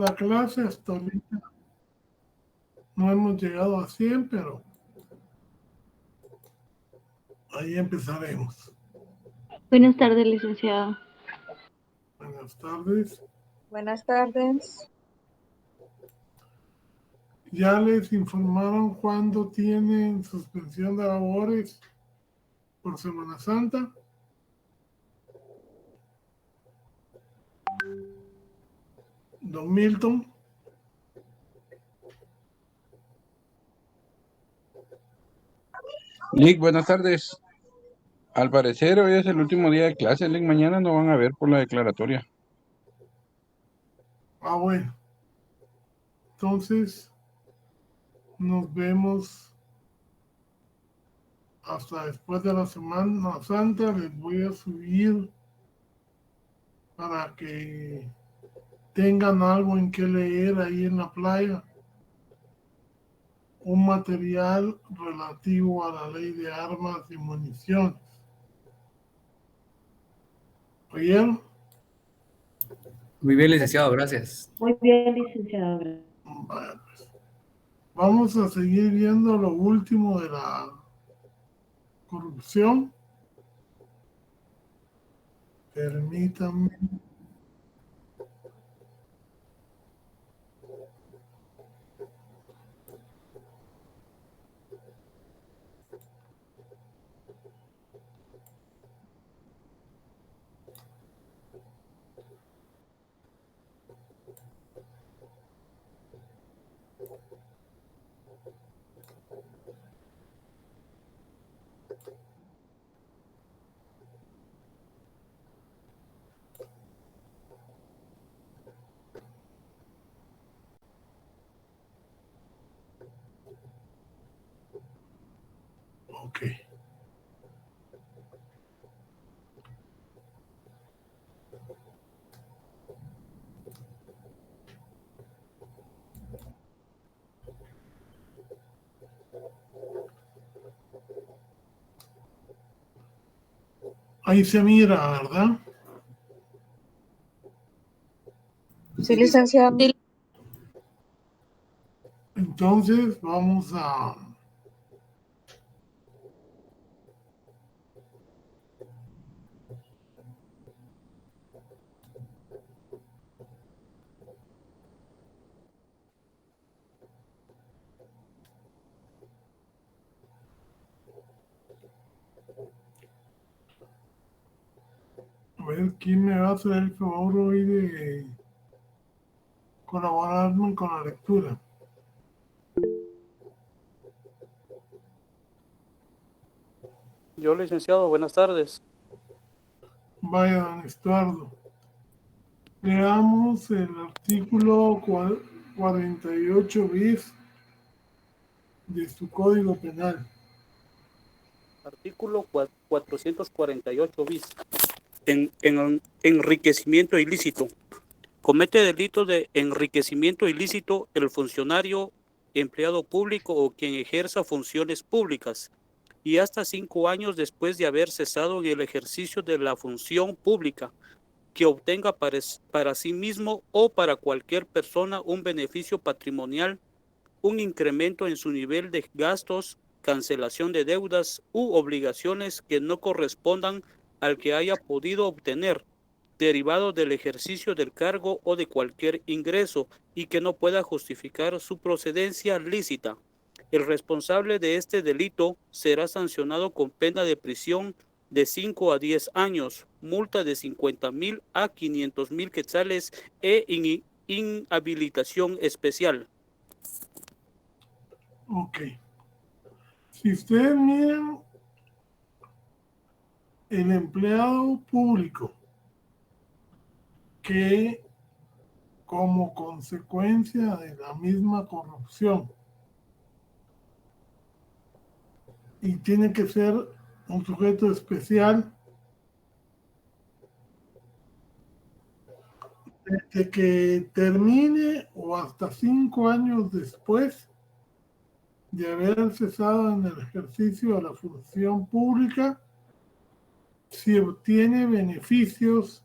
La clase hasta ahorita no hemos llegado a 100, pero ahí empezaremos. Buenas tardes, licenciado. Buenas tardes. Buenas tardes. ¿Ya les informaron cuándo tienen suspensión de labores por Semana Santa? Don Milton. Lick, buenas tardes. Al parecer hoy es el último día de clase, Lick. Mañana no van a ver por la declaratoria. Ah, bueno. Entonces, nos vemos hasta después de la Semana Santa. Les voy a subir para que tengan algo en que leer ahí en la playa. Un material relativo a la ley de armas y municiones. ¿Oyeron? Muy bien, licenciado, gracias. Muy bien, licenciado. Vale, pues. Vamos a seguir viendo lo último de la corrupción. Permítanme. Ok. Ahí se mira, ¿verdad? Sí, licenciado. Entonces vamos a ver quién me va a hacer el favor hoy de colaborarme con la lectura. Yo, licenciado, buenas tardes. Vaya, don Estuardo. Leamos el artículo 48 bis de su Código Penal. Artículo 448 bis. En enriquecimiento ilícito. Comete delito de enriquecimiento ilícito el funcionario, empleado público o quien ejerza funciones públicas, y hasta 5 años después de haber cesado en el ejercicio de la función pública, que obtenga para sí mismo o para cualquier persona un beneficio patrimonial, un incremento en su nivel de gastos, cancelación de deudas u obligaciones que no correspondan al que haya podido obtener, derivado del ejercicio del cargo o de cualquier ingreso y que no pueda justificar su procedencia lícita. El responsable de este delito será sancionado con pena de prisión de 5 a 10 años, multa de 50,000 a 500,000 quetzales e inhabilitación especial. Ok. Si ustedes miran el empleado público que como consecuencia de la misma corrupción y tiene que ser un sujeto especial, desde que termine o hasta 5 años después de haber cesado en el ejercicio de la función pública, si obtiene beneficios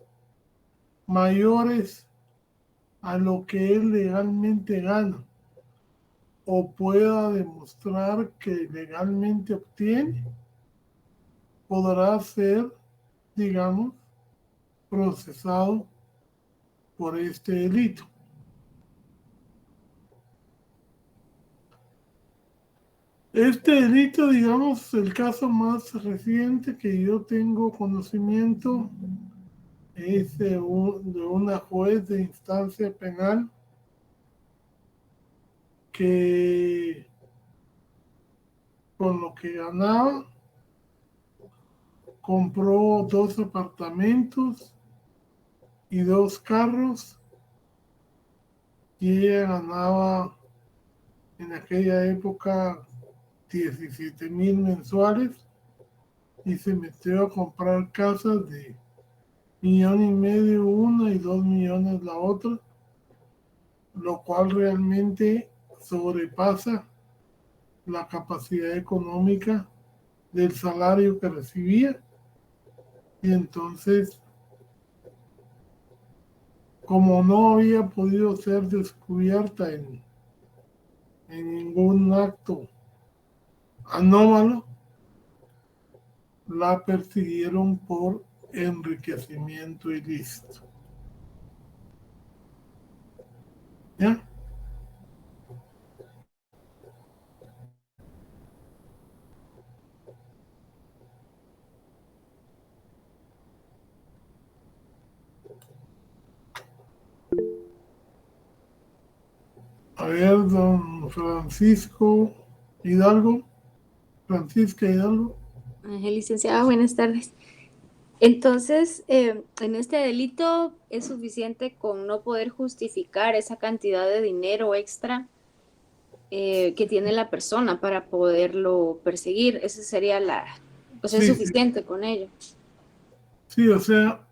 mayores a lo que él legalmente gana o pueda demostrar que legalmente obtiene, podrá ser, digamos, procesado por este delito. Este delito, digamos, el caso más reciente que yo tengo conocimiento es de una juez de instancia penal que con lo que ganaba compró 2 apartamentos y 2 carros y ella ganaba en aquella época 17,000 mensuales y se metió a comprar casas de 1,500,000 una y 2 millones la otra, lo cual realmente sobrepasa la capacidad económica del salario que recibía. Y entonces, como no había podido ser descubierta en ningún acto anómalo, la persiguieron por enriquecimiento ilícito. ¿Ya? A ver, don Francisco Hidalgo. Francisca Hidalgo. Licenciada, buenas tardes. Entonces, en este delito es suficiente con no poder justificar esa cantidad de dinero extra que tiene la persona para poderlo perseguir. Esa sería es Sí, suficiente con ello. sí, o sea,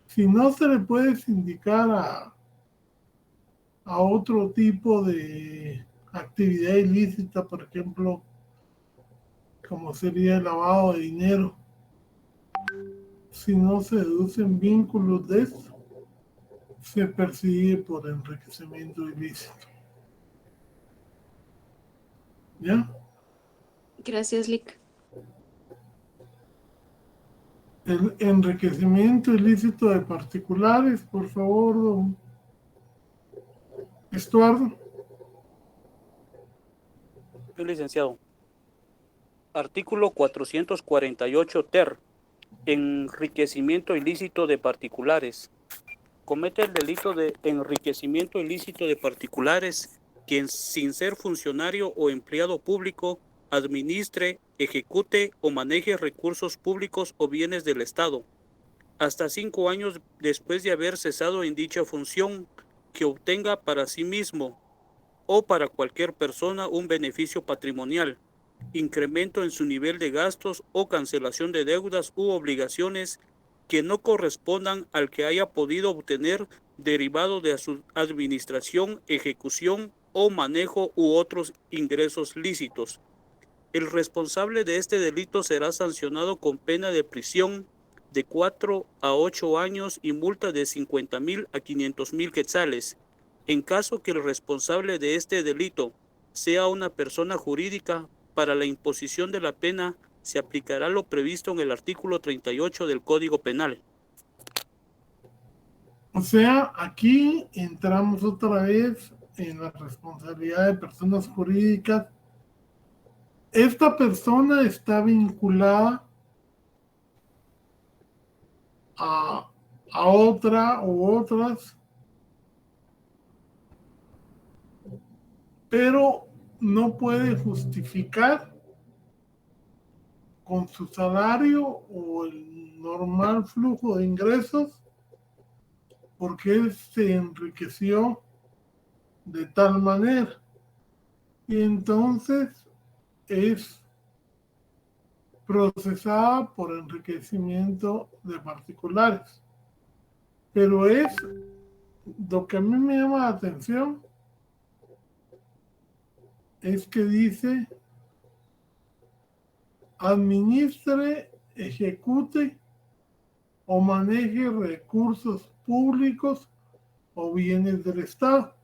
si no se le puede sindicar a otro tipo de actividad ilícita, por ejemplo, como sería el lavado de dinero, si no se deducen vínculos de esto, se persigue por enriquecimiento ilícito. ¿Ya? Gracias, Lic. El enriquecimiento ilícito de particulares, por favor, don Estuardo. Sí, licenciado. Artículo 448 ter. Enriquecimiento ilícito de particulares. Comete el delito de enriquecimiento ilícito de particulares quien, sin ser funcionario o empleado público, administre, ejecute o maneje recursos públicos o bienes del Estado, hasta 5 años después de haber cesado en dicha función, que obtenga para sí mismo o para cualquier persona un beneficio patrimonial, incremento en su nivel de gastos o cancelación de deudas u obligaciones que no correspondan al que haya podido obtener derivado de su administración, ejecución o manejo u otros ingresos lícitos. El responsable de este delito será sancionado con pena de prisión de 4 a 8 años y multa de 50,000 a 500,000 quetzales. En caso que el responsable de este delito sea una persona jurídica, para la imposición de la pena se aplicará lo previsto en el artículo 38 del Código Penal. O sea, aquí entramos otra vez en la responsabilidad de personas jurídicas. Esta persona está vinculada a otra u otras, pero no puede justificar con su salario o el normal flujo de ingresos porque él se enriqueció de tal manera. Y entonces es procesada por enriquecimiento de particulares. Pero es lo que a mí me llama la atención es que dice administre, ejecute o maneje recursos públicos o bienes del Estado,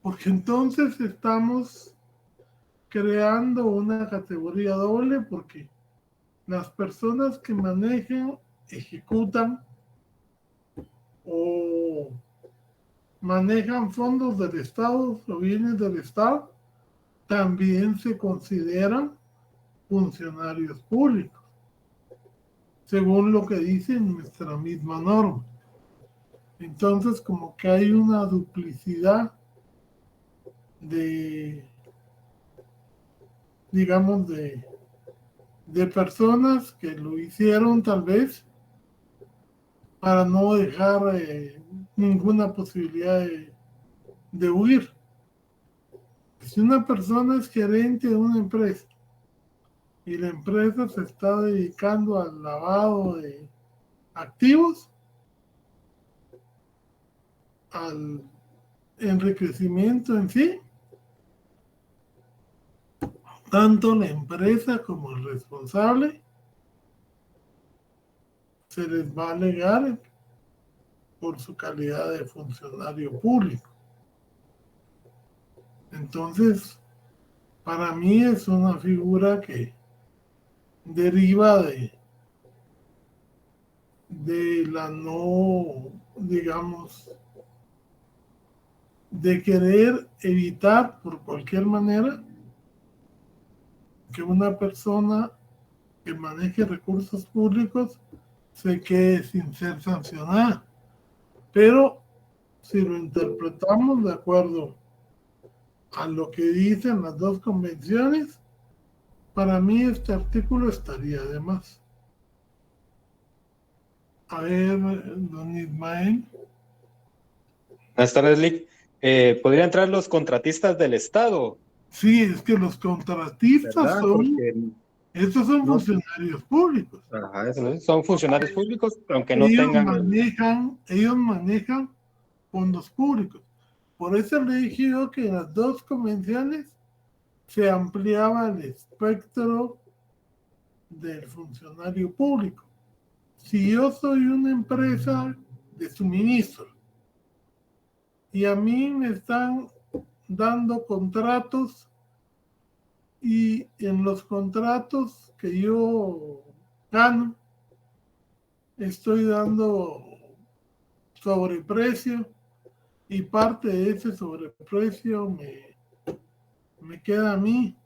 porque entonces estamos creando una categoría doble, porque las personas que manejan, ejecutan o manejan fondos del Estado o bienes del Estado también se consideran funcionarios públicos, según lo que dice nuestra misma norma. Entonces, como que hay una duplicidad de, digamos, de personas que lo hicieron tal vez para no dejar ninguna posibilidad de huir. Si una persona es gerente de una empresa y la empresa se está dedicando al lavado de activos, al enriquecimiento en sí, tanto la empresa como el responsable se les va a alegar por su calidad de funcionario público. Entonces, para mí es una figura que deriva de la no, digamos, de querer evitar por cualquier manera que una persona que maneje recursos públicos se quede sin ser sancionada. Pero si lo interpretamos de acuerdo a lo que dicen las dos convenciones, para mí este artículo estaría de más. A ver, don Ismael. Buenas tardes, Lick. ¿Podrían entrar los contratistas del Estado? Sí, es que los contratistas ¿Verdad? Porque estos son no, funcionarios públicos. ajá, son funcionarios públicos, aunque no tengan Ellos manejan fondos públicos. Por eso le dije yo que en las dos convenciones se ampliaba el espectro del funcionario público. Si yo soy una empresa de suministro y a mí me están dando contratos y en los contratos que yo gano estoy dando sobreprecio y parte de ese sobreprecio me queda a mí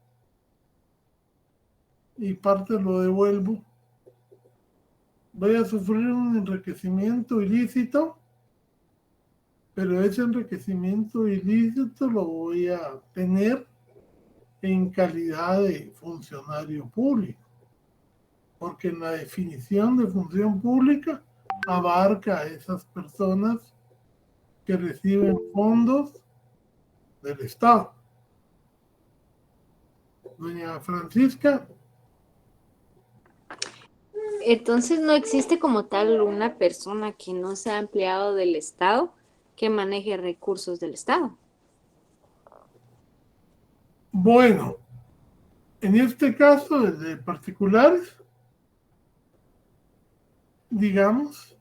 y parte lo devuelvo, voy a sufrir un enriquecimiento ilícito, pero ese enriquecimiento ilícito lo voy a tener en calidad de funcionario público, porque en la definición de función pública abarca a esas personas que reciben fondos del Estado. Doña Francisca. Entonces no existe como tal una persona que no sea empleado del Estado que maneje recursos del Estado. Bueno, en este caso de particulares, digamos,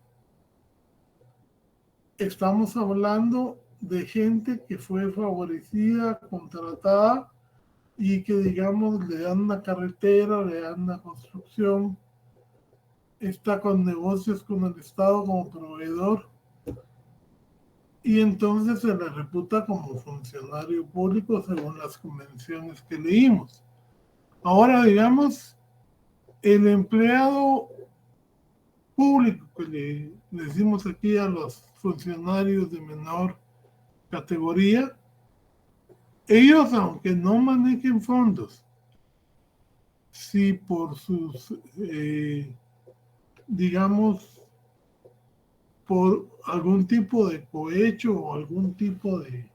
estamos hablando de gente que fue favorecida, contratada y que, digamos, le dan una carretera, le dan una construcción, está con negocios con el Estado como proveedor y entonces se le reputa como funcionario público según las convenciones que leímos. Ahora, digamos, el empleado público que le decimos aquí a los funcionarios de menor categoría, ellos, aunque no manejen fondos, si por sus, digamos, por algún tipo de cohecho o algún tipo de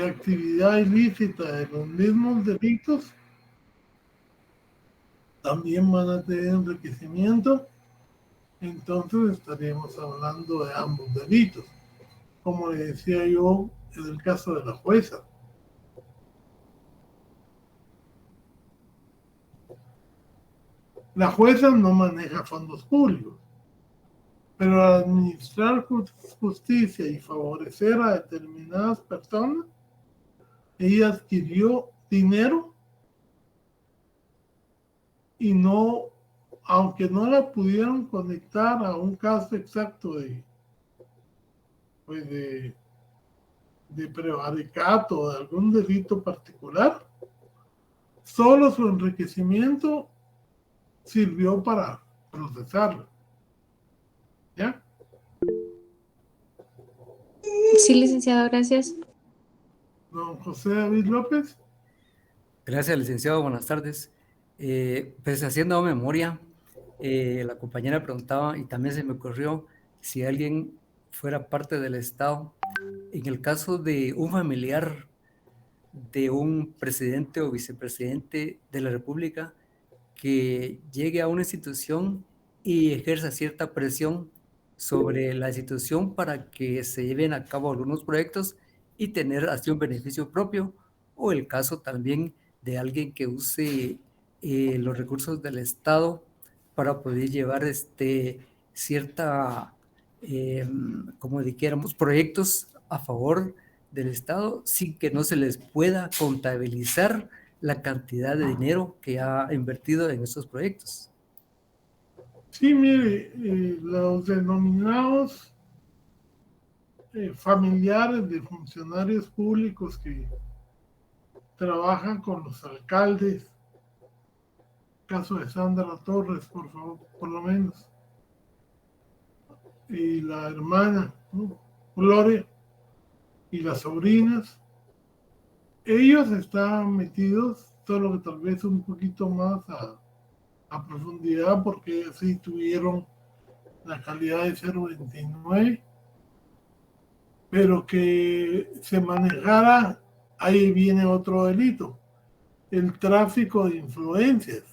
actividad ilícita de los mismos delitos, también van a tener enriquecimiento, entonces estaríamos hablando de ambos delitos. Como le decía yo en el caso de la jueza. La jueza no maneja fondos públicos, pero al administrar justicia y favorecer a determinadas personas, ella adquirió dinero y no, aunque no la pudieron conectar a un caso exacto de prevaricato o de algún delito particular, solo su enriquecimiento sirvió para procesarlo. ¿Ya? Sí, licenciado, gracias. Don José David López. Gracias, licenciado. Buenas tardes. Pues haciendo memoria, la compañera preguntaba y también se me ocurrió si alguien fuera parte del Estado. En el caso de un familiar de un presidente o vicepresidente de la República que llegue a una institución y ejerza cierta presión sobre la institución para que se lleven a cabo algunos proyectos y tener así un beneficio propio, o el caso también de alguien que use los recursos del Estado para poder llevar cierta, como dijéramos, proyectos a favor del Estado sin que no se les pueda contabilizar la cantidad de dinero que ha invertido en estos proyectos. Sí, mire, los denominados familiares de funcionarios públicos que trabajan con los alcaldes, caso de Sandra Torres, por favor, por lo menos, y la hermana, ¿no? Gloria, y las sobrinas, ellos estaban metidos, solo que tal vez un poquito más a profundidad, porque sí tuvieron la calidad de 029, pero que se manejara, ahí viene otro delito, el tráfico de influencias.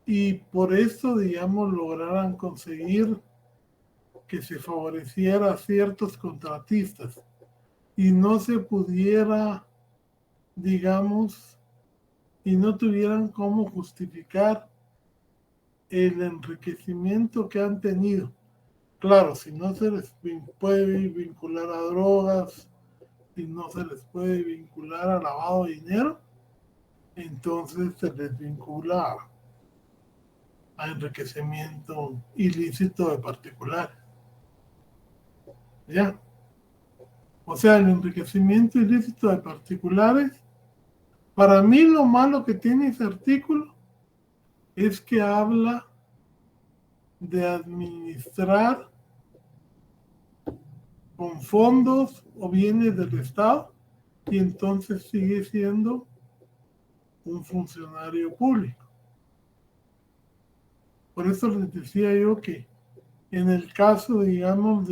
Y por eso, digamos, lograran conseguir que se favoreciera a ciertos contratistas y no se pudiera, digamos, y no tuvieran cómo justificar el enriquecimiento que han tenido. Claro, si no se les puede vincular a drogas, si no se les puede vincular a lavado de dinero, entonces se les vincula a enriquecimiento ilícito de particulares. ¿Ya? O sea, el enriquecimiento ilícito de particulares, para mí lo malo que tiene ese artículo es que habla de administrar con fondos o bienes del Estado y entonces sigue siendo un funcionario público. Por eso les decía yo que en el caso, digamos,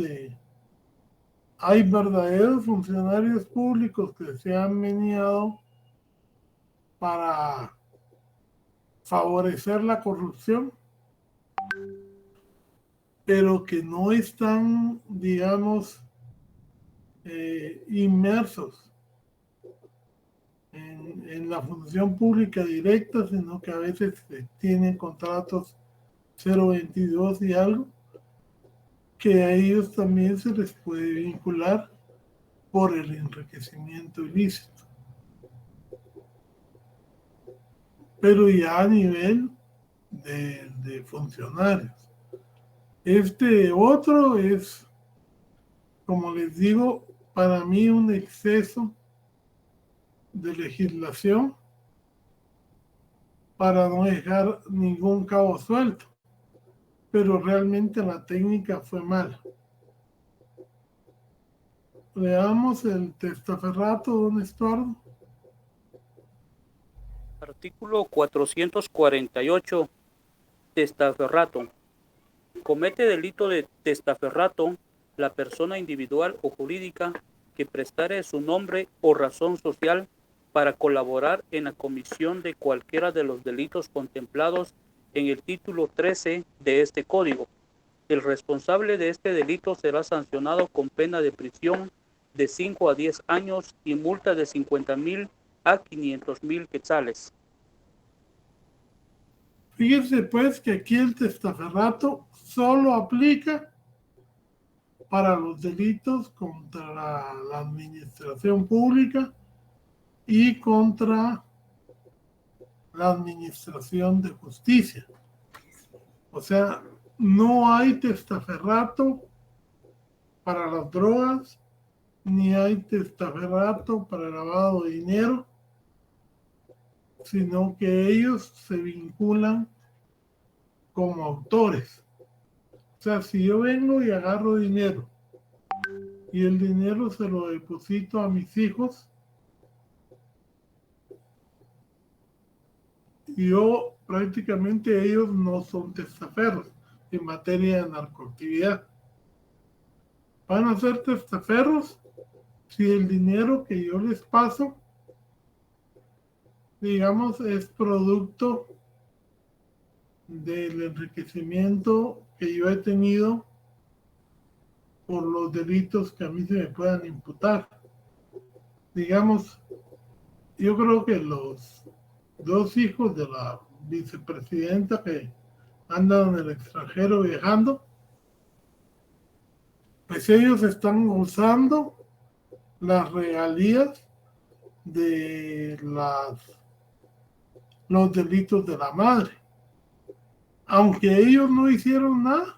hay verdaderos funcionarios públicos que se han meneado para favorecer la corrupción, pero que no están, digamos, inmersos en la función pública directa, sino que a veces tienen contratos 022 y algo, que a ellos también se les puede vincular por el enriquecimiento ilícito. Pero ya a nivel de funcionarios. Este otro es, como les digo, para mí un exceso de legislación para no dejar ningún cabo suelto. Pero realmente la técnica fue mala. Leamos el testaferrato, don Estuardo. Artículo 448. Testaferrato. Comete delito de testaferrato la persona individual o jurídica que prestare su nombre o razón social para colaborar en la comisión de cualquiera de los delitos contemplados en el título 13 de este código. El responsable de este delito será sancionado con pena de prisión de 5 a 10 años y multa de 50,000 a 500,000 quetzales. Fíjense pues que aquí el testaferrato solo aplica para los delitos contra la administración pública y contra la administración de justicia. O sea, no hay testaferrato para las drogas, ni hay testaferrato para el lavado de dinero, sino que ellos se vinculan como autores. O sea, si yo vengo y agarro dinero y el dinero se lo deposito a mis hijos, yo prácticamente ellos no son testaferros en materia de narcoactividad. Van a ser testaferros si el dinero que yo les paso, digamos, es producto del enriquecimiento que yo he tenido por los delitos que a mí se me puedan imputar. Digamos, yo creo que los dos hijos de la vicepresidenta que andan en el extranjero viajando, pues ellos están usando las regalías de los delitos de la madre. Aunque ellos no hicieron nada,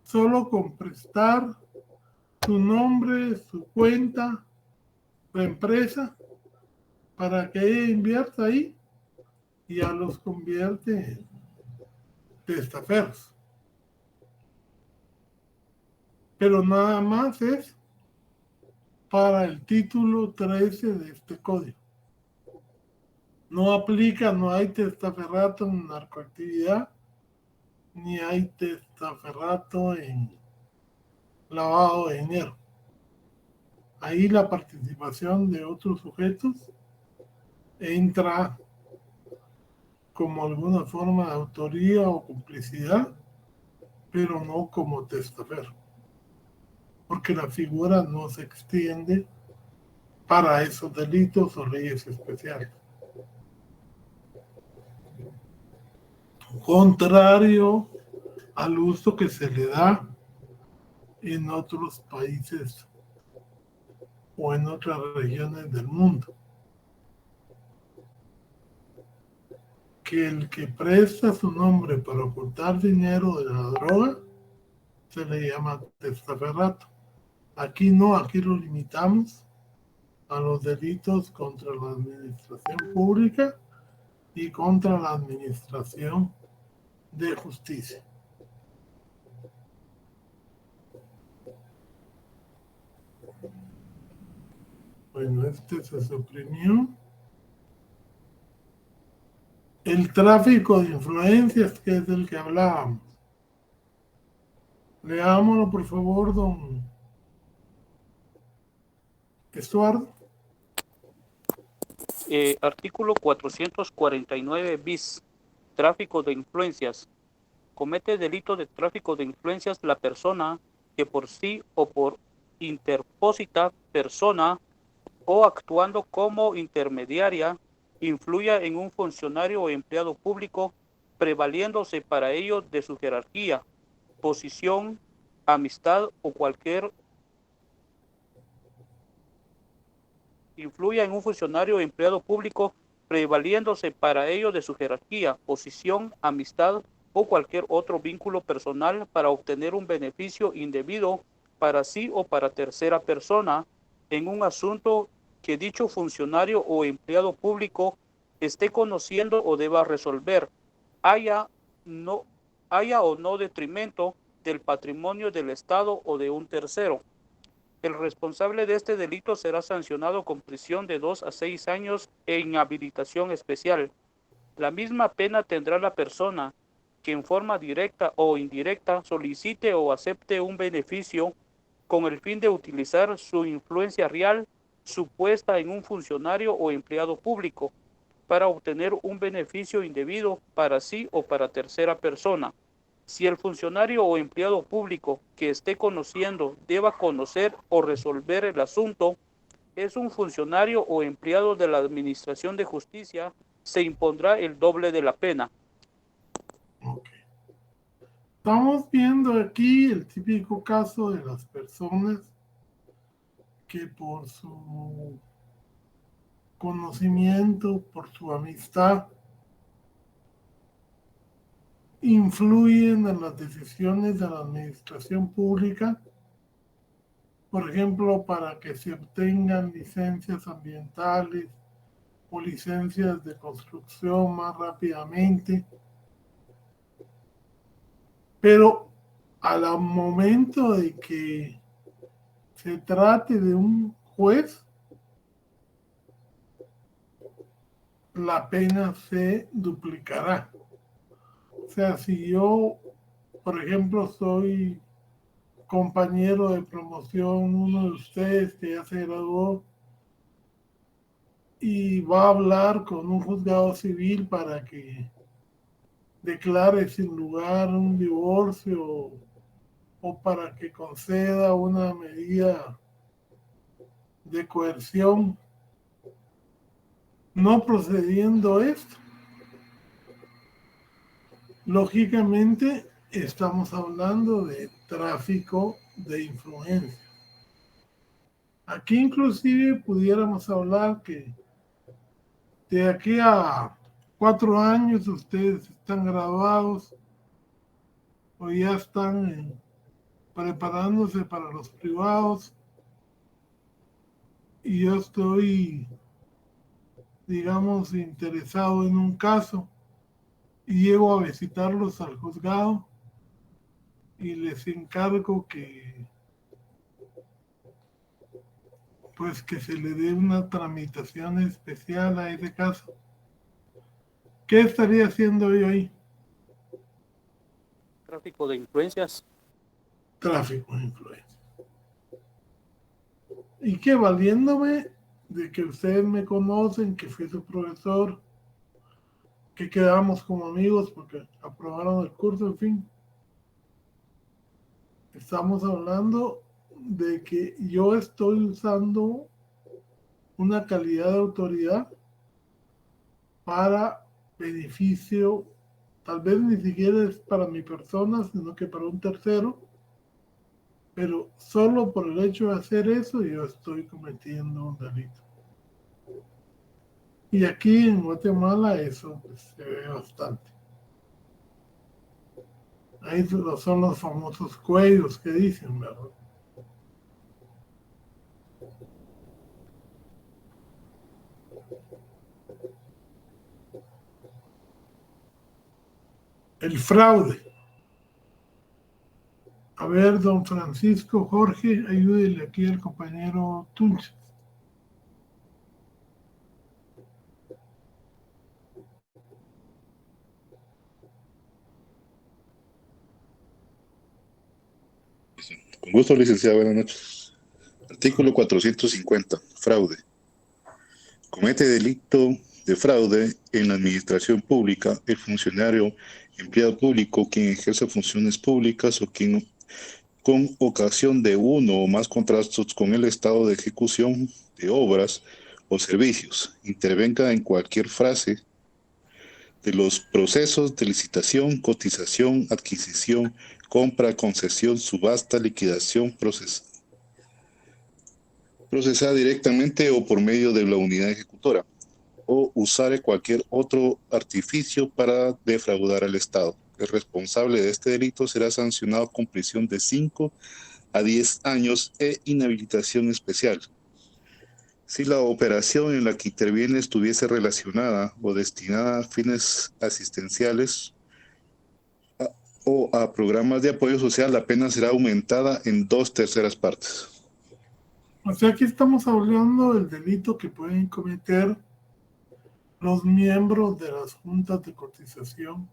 solo con prestar su nombre, su cuenta, su empresa, para que ella invierta ahí, y ya los convierte en testaferros. Pero nada más es para el título 13 de este código. No aplica, no hay testaferrato en narcoactividad, ni hay testaferrato en lavado de dinero. Ahí la participación de otros sujetos entra como alguna forma de autoría o complicidad, pero no como testaferro, porque la figura no se extiende para esos delitos o leyes especiales. Contrario al uso que se le da en otros países o en otras regiones del mundo, que el que presta su nombre para ocultar dinero de la droga se le llama testaferrato. Aquí no, aquí lo limitamos a los delitos contra la administración pública y contra la administración de justicia. Bueno, este se suprimió. El tráfico de influencias, que es del que hablábamos. Leámoslo, por favor, don Estuardo. Artículo 449 bis. Tráfico de influencias. Comete delito de tráfico de influencias la persona que por sí o por interpósita persona o actuando como intermediaria influya en un funcionario o empleado público, prevaliéndose para ello de su jerarquía, posición, amistad o cualquier influya en un funcionario o empleado público, prevaliéndose para ello de su jerarquía, posición, amistad o cualquier otro vínculo personal para obtener un beneficio indebido para sí o para tercera persona en un asunto que dicho funcionario o empleado público esté conociendo o deba resolver, haya o no detrimento del patrimonio del Estado o de un tercero. El responsable de este delito será sancionado con prisión de 2 a 6 años e inhabilitación especial. La misma pena tendrá la persona que en forma directa o indirecta solicite o acepte un beneficio con el fin de utilizar su influencia real supuesta en un funcionario o empleado público para obtener un beneficio indebido para sí o para tercera persona. Si el funcionario o empleado público que esté conociendo deba conocer o resolver el asunto es un funcionario o empleado de la Administración de Justicia, se impondrá el doble de la pena. Okay. Estamos viendo aquí el típico caso de las personas que por su conocimiento, por su amistad, influyen en las decisiones de la administración pública, por ejemplo, para que se obtengan licencias ambientales o licencias de construcción más rápidamente. Pero al momento de que se trate de un juez, la pena se duplicará. O sea, si yo, por ejemplo, soy compañero de promoción, uno de ustedes que ya se graduó, y va a hablar con un juzgado civil para que declare sin lugar un divorcio o para que conceda una medida de coerción, no procediendo esto, lógicamente estamos hablando de tráfico de influencia. Aquí inclusive pudiéramos hablar que de aquí a 4 años ustedes están graduados o ya están preparándose para los privados y yo estoy, digamos, interesado en un caso y llego a visitarlos al juzgado y les encargo que pues que se le dé una tramitación especial a ese caso. ¿Qué estaría haciendo yo ahí? Tráfico de influencias. Tráfico de influencia. Y que valiéndome de que ustedes me conocen, que fui su profesor, que quedamos como amigos porque aprobaron el curso, en fin. Estamos hablando de que yo estoy usando una calidad de autoridad para beneficio, tal vez ni siquiera es para mi persona, sino que para un tercero, pero solo por el hecho de hacer eso yo estoy cometiendo un delito. Y aquí en Guatemala eso pues, se ve bastante. Ahí son los famosos cuellos que dicen, ¿verdad? El fraude. A ver, don Francisco Jorge, ayúdele aquí al compañero Tunches. Con gusto, licenciado. Buenas noches. Artículo 450. Fraude. Comete delito de fraude en la administración pública el funcionario, empleado público, quien ejerce funciones públicas o quien, con ocasión de uno o más contratos con el estado de ejecución de obras o servicios, intervenga en cualquier fase de los procesos de licitación, cotización, adquisición, compra, concesión, subasta, liquidación, procesada directamente o por medio de la unidad ejecutora, o usar cualquier otro artificio para defraudar al Estado. El responsable de este delito será sancionado con prisión de 5 a 10 años e inhabilitación especial. Si la operación en la que interviene estuviese relacionada o destinada a fines asistenciales o a programas de apoyo social, la pena será aumentada en 2/3 partes. O sea, aquí estamos hablando del delito que pueden cometer los miembros de las juntas de cotización,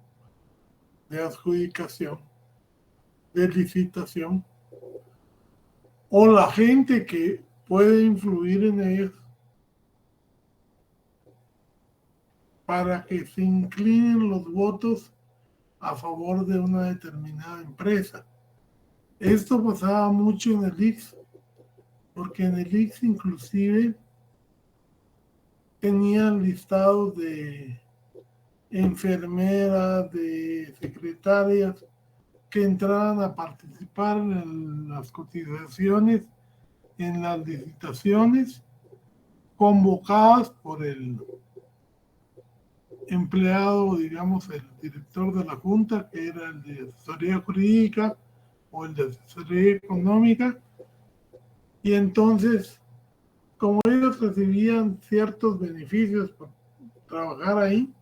de adjudicación, de licitación, o la gente que puede influir en ellas para que se inclinen los votos a favor de una determinada empresa. Esto pasaba mucho en el IX, porque en el IX inclusive tenían listados de enfermeras, de secretarias, que entraran a participar en las cotizaciones, en las licitaciones convocadas por el empleado, digamos, el director de la Junta, que era el de asesoría jurídica o el de asesoría económica. Y entonces, como ellos recibían ciertos beneficios por trabajar ahí,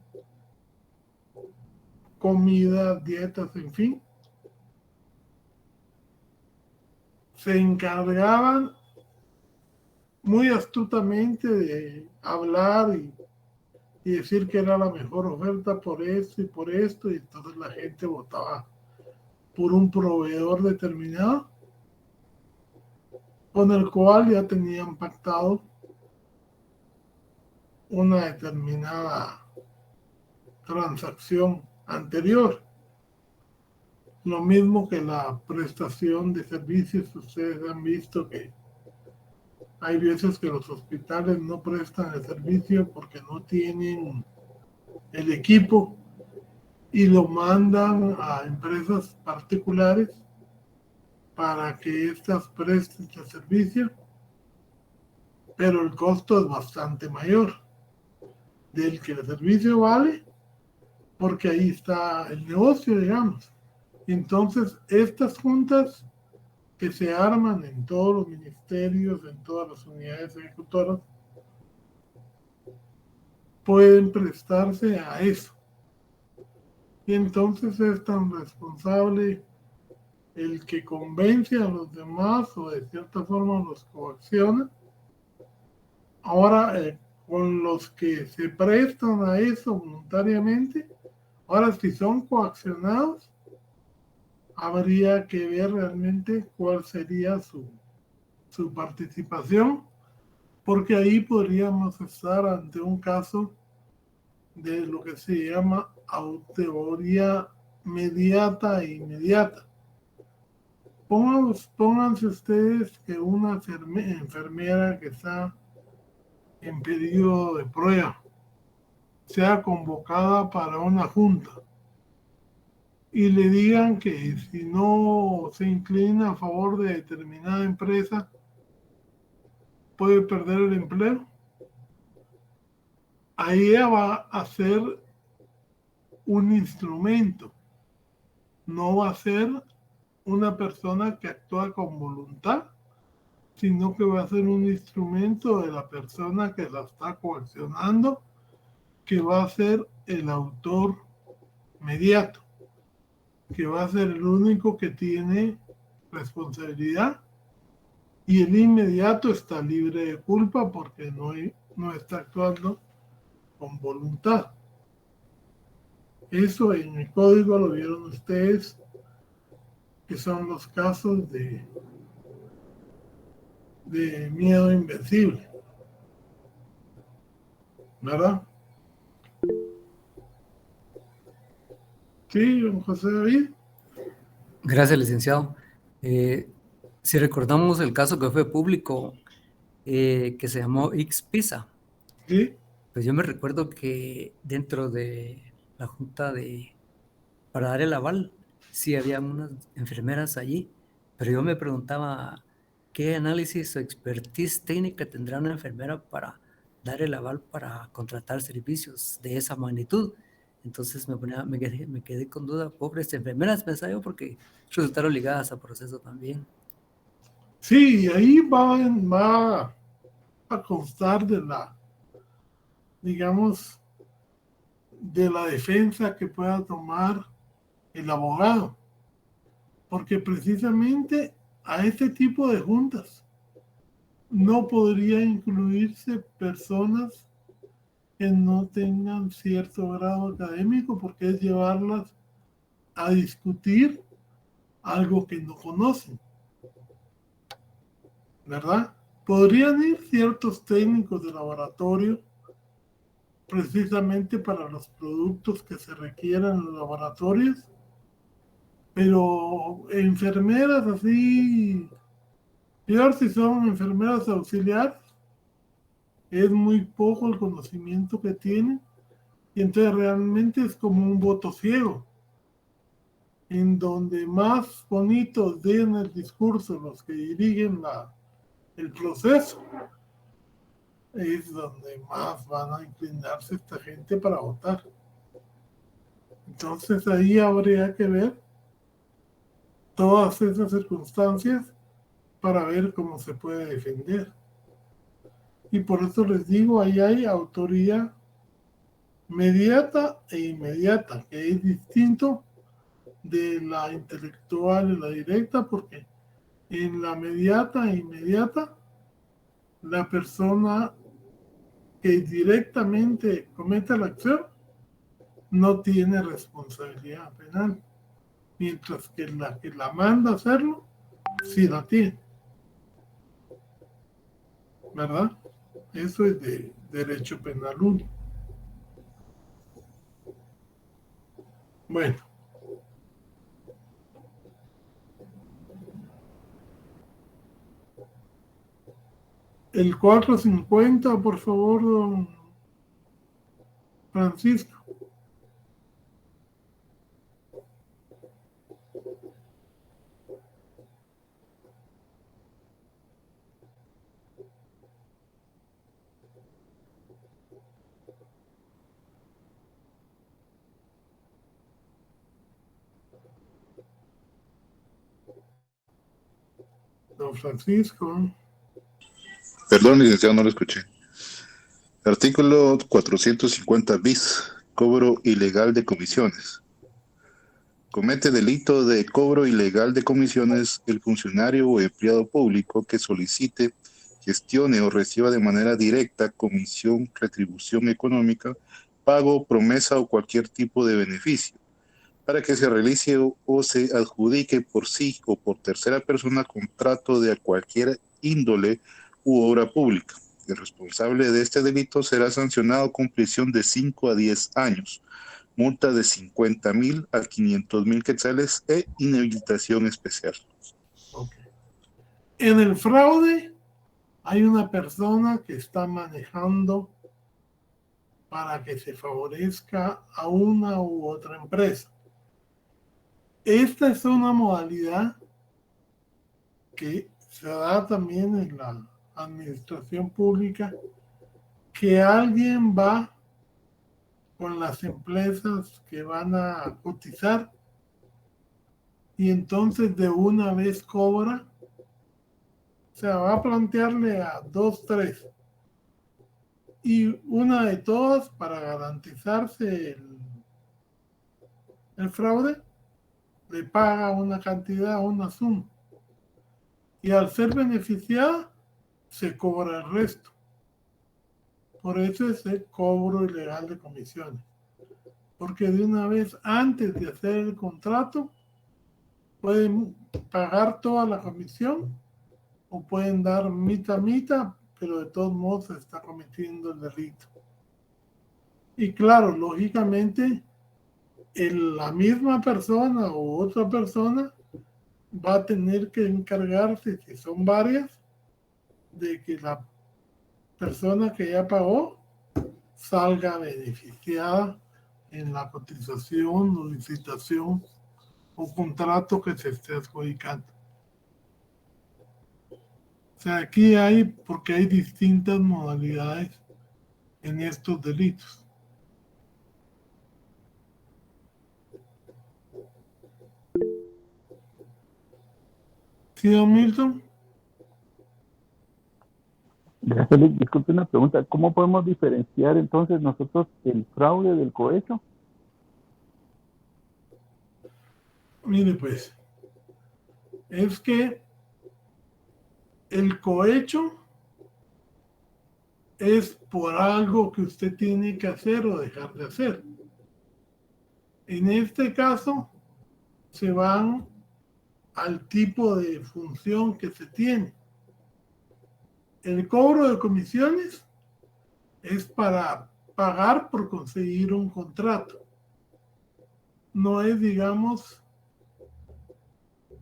comida, dietas, en fin, se encargaban muy astutamente de hablar y decir que era la mejor oferta por esto y por esto, y entonces la gente votaba por un proveedor determinado con el cual ya tenían pactado una determinada transacción anterior. Lo mismo que la prestación de servicios. Ustedes han visto que hay veces que los hospitales no prestan el servicio porque no tienen el equipo y lo mandan a empresas particulares para que éstas presten el servicio, pero el costo es bastante mayor del que el servicio vale, porque ahí está el negocio, digamos. Entonces, estas juntas que se arman en todos los ministerios, en todas las unidades ejecutoras, pueden prestarse a eso. Y entonces es tan responsable el que convence a los demás o de cierta forma los coacciona. Ahora, con los que se prestan a eso voluntariamente, ahora si son coaccionados, habría que ver realmente cuál sería su participación, porque ahí podríamos estar ante un caso de lo que se llama auditoría mediata e inmediata. Pónganse ustedes que una enfermera que está en periodo de prueba sea convocada para una junta y le digan que si no se inclina a favor de determinada empresa, puede perder el empleo. Ahí ella va a ser un instrumento, no va a ser una persona que actúa con voluntad, sino que va a ser un instrumento de la persona que la está coaccionando, que va a ser el autor mediato, que va a ser el único que tiene responsabilidad, y el inmediato está libre de culpa porque no está actuando con voluntad. Eso en el código lo vieron ustedes, que son los casos de miedo invencible, ¿verdad? Sí, don José David. Gracias, licenciado. Si recordamos el caso que fue público, que se llamó X-Pisa, ¿Sí? pues yo me recuerdo que dentro de la junta para dar el aval, sí había unas enfermeras allí, pero yo me preguntaba qué análisis o expertise técnica tendrá una enfermera para dar el aval para contratar servicios de esa magnitud. Entonces me quedé con duda, pobres enfermeras, pensaba yo, porque resultaron ligadas a proceso también. Sí, ahí va a constar digamos, de la defensa que pueda tomar el abogado, porque precisamente a este tipo de juntas no podría incluirse personas que no tengan cierto grado académico, porque es llevarlas a discutir algo que no conocen, ¿verdad? Podrían ir ciertos técnicos de laboratorio precisamente para los productos que se requieran en los laboratorios, pero enfermeras así, peor si son enfermeras auxiliares, es muy poco el conocimiento que tienen, y entonces realmente es como un voto ciego. en donde más bonitos den el discurso los que dirigen el proceso, es donde más van a inclinarse esta gente para votar. Entonces ahí habría que ver todas esas circunstancias para ver cómo se puede defender. Y por eso les digo, ahí hay autoría mediata e inmediata, que es distinto de la intelectual y la directa, porque en la mediata e inmediata, la persona que directamente comete la acción no tiene responsabilidad penal, mientras que la que la manda a hacerlo, sí la tiene. ¿Verdad? Eso es de derecho penal 1. Bueno. El 450, por favor, don Francisco. Don Francisco. Perdón, licenciado, no lo escuché. Artículo 450 bis, cobro ilegal de comisiones. Comete delito de cobro ilegal de comisiones el funcionario o empleado público que solicite, gestione o reciba de manera directa comisión, retribución económica, pago, promesa o cualquier tipo de beneficio, para que se realice o se adjudique por sí o por tercera persona contrato de cualquier índole u obra pública. El responsable de este delito será sancionado con prisión de 5 a 10 años, multa de 50,000 a 500,000 quetzales e inhabilitación especial. Okay. En el fraude hay una persona que está manejando para que se favorezca a una u otra empresa. Esta es una modalidad que se da también en la administración pública, que alguien va con las empresas que van a cotizar y entonces de una vez cobra, o sea, va a plantearle a 2, 3 y una de todas para garantizarse el fraude, le paga una cantidad, una suma. Y al ser beneficiada, se cobra el resto. Por eso es el cobro ilegal de comisiones. Porque de una vez, antes de hacer el contrato, pueden pagar toda la comisión o pueden dar mitad, pero de todos modos se está cometiendo el delito. Y claro, lógicamente, la misma persona o otra persona va a tener que encargarse, si son varias, de que la persona que ya pagó salga beneficiada en la cotización o licitación o contrato que se esté adjudicando. O sea, aquí porque hay distintas modalidades en estos delitos. ¿Sí, don Milton? Gracias, Lic. Disculpe una pregunta. ¿Cómo podemos diferenciar entonces nosotros el fraude del cohecho? Mire, pues, es que el cohecho es por algo que usted tiene que hacer o dejar de hacer. En este caso, se van al tipo de función que se tiene. El cobro de comisiones es para pagar por conseguir un contrato. No es, digamos,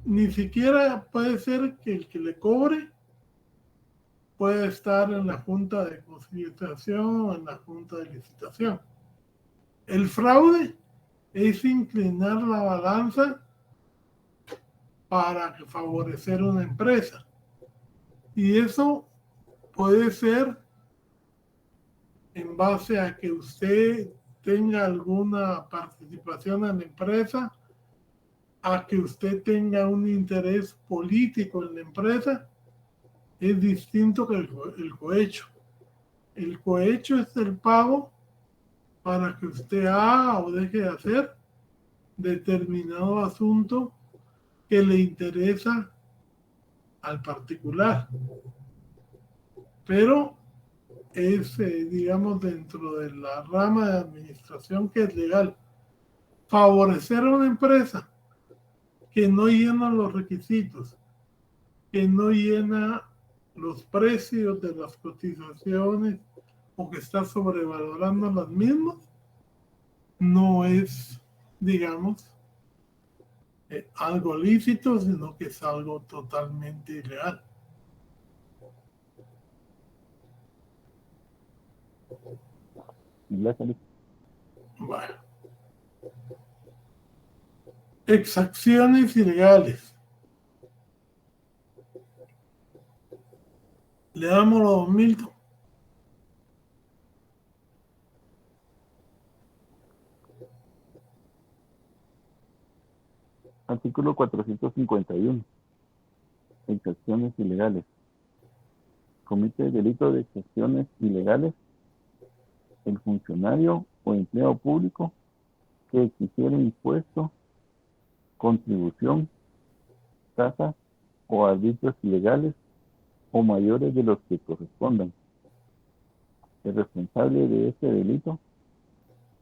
ni siquiera puede ser que el que le cobre pueda estar en la junta de conciliación o en la junta de licitación. El fraude es inclinar la balanza para favorecer una empresa. Y eso puede ser en base a que usted tenga alguna participación en la empresa, a que usted tenga un interés político en la empresa. Es distinto que el cohecho. El cohecho es el pago para que usted haga o deje de hacer determinado asunto que le interesa al particular. Pero es, digamos, dentro de la rama de administración que es legal. Favorecer a una empresa que no llena los requisitos, que no llena los precios de las cotizaciones o que está sobrevalorando las mismas, no es, digamos, algo lícito, sino que es algo totalmente ilegal. Bueno. Exacciones ilegales. Le damos los 2000. Artículo 451. Exacciones ilegales. Comete delito de exacciones ilegales el funcionario o empleado público que exigiera impuesto, contribución, tasa o arbitrios ilegales o mayores de los que correspondan. El responsable de este delito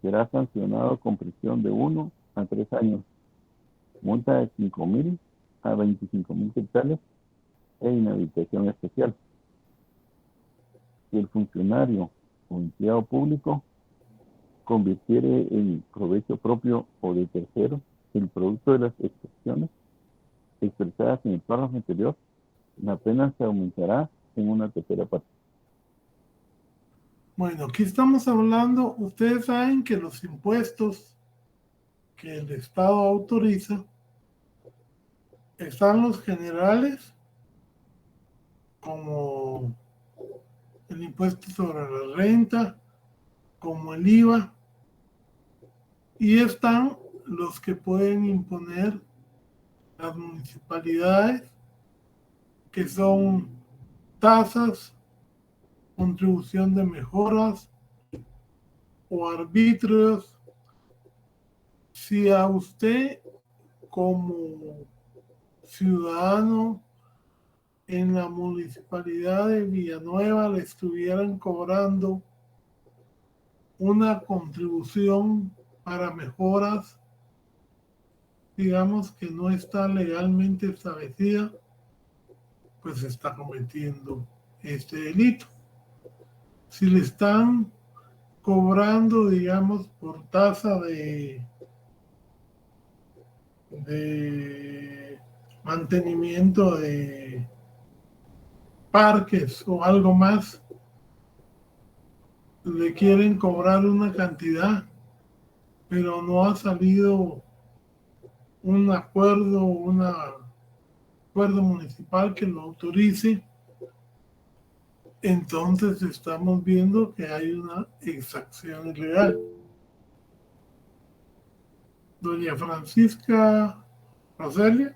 será sancionado con prisión de 1 a 3 años, multa de 5.000 a 25.000 quetzales e inhabilitación especial. Si el funcionario o empleado público convirtiere en provecho propio o de tercero el producto de las excepciones expresadas en el párrafo anterior, la pena se aumentará en una tercera parte. Bueno, aquí estamos hablando, ustedes saben que los impuestos que el Estado autoriza están los generales, como el impuesto sobre la renta, como el IVA, y están los que pueden imponer las municipalidades, que son tasas, contribución de mejoras o arbitrios. Si a usted como ciudadano en la municipalidad de Villanueva le estuvieran cobrando una contribución para mejoras, digamos que no está legalmente establecida, pues está cometiendo este delito. Si le están cobrando, digamos, por tasa de mantenimiento de parques o algo más, le quieren cobrar una cantidad, pero no ha salido un acuerdo municipal que lo autorice, entonces estamos viendo que hay una exacción ilegal. Doña Francisca Roselia.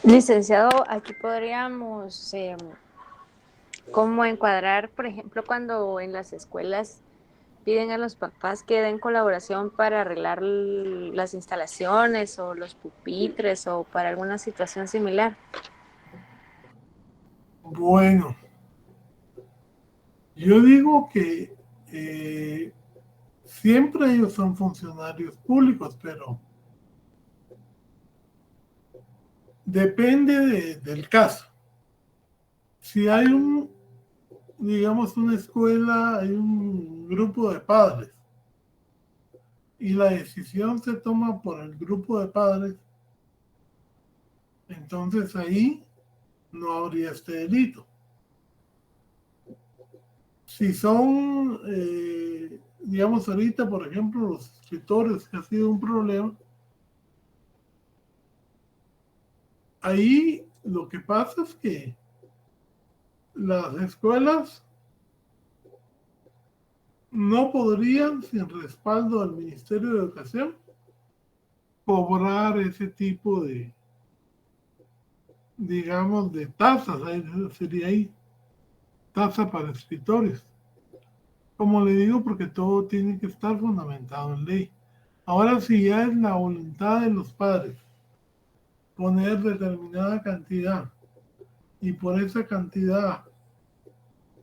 Licenciado, aquí podríamos cómo encuadrar, por ejemplo, cuando en las escuelas piden a los papás que den colaboración para arreglar las instalaciones o los pupitres o para alguna situación similar. Bueno, yo digo que siempre ellos son funcionarios públicos, pero depende del caso. Si hay digamos, una escuela, hay un grupo de padres y la decisión se toma por el grupo de padres, entonces ahí no habría este delito. Si son, digamos, ahorita, por ejemplo, los escritorios, que ha sido un problema, ahí lo que pasa es que las escuelas no podrían, sin respaldo del Ministerio de Educación, cobrar ese tipo de, digamos, de tasas. Ahí sería ahí tasa para escritores. Como le digo, porque todo tiene que estar fundamentado en ley. Ahora, si ya es la voluntad de los padres poner determinada cantidad y por esa cantidad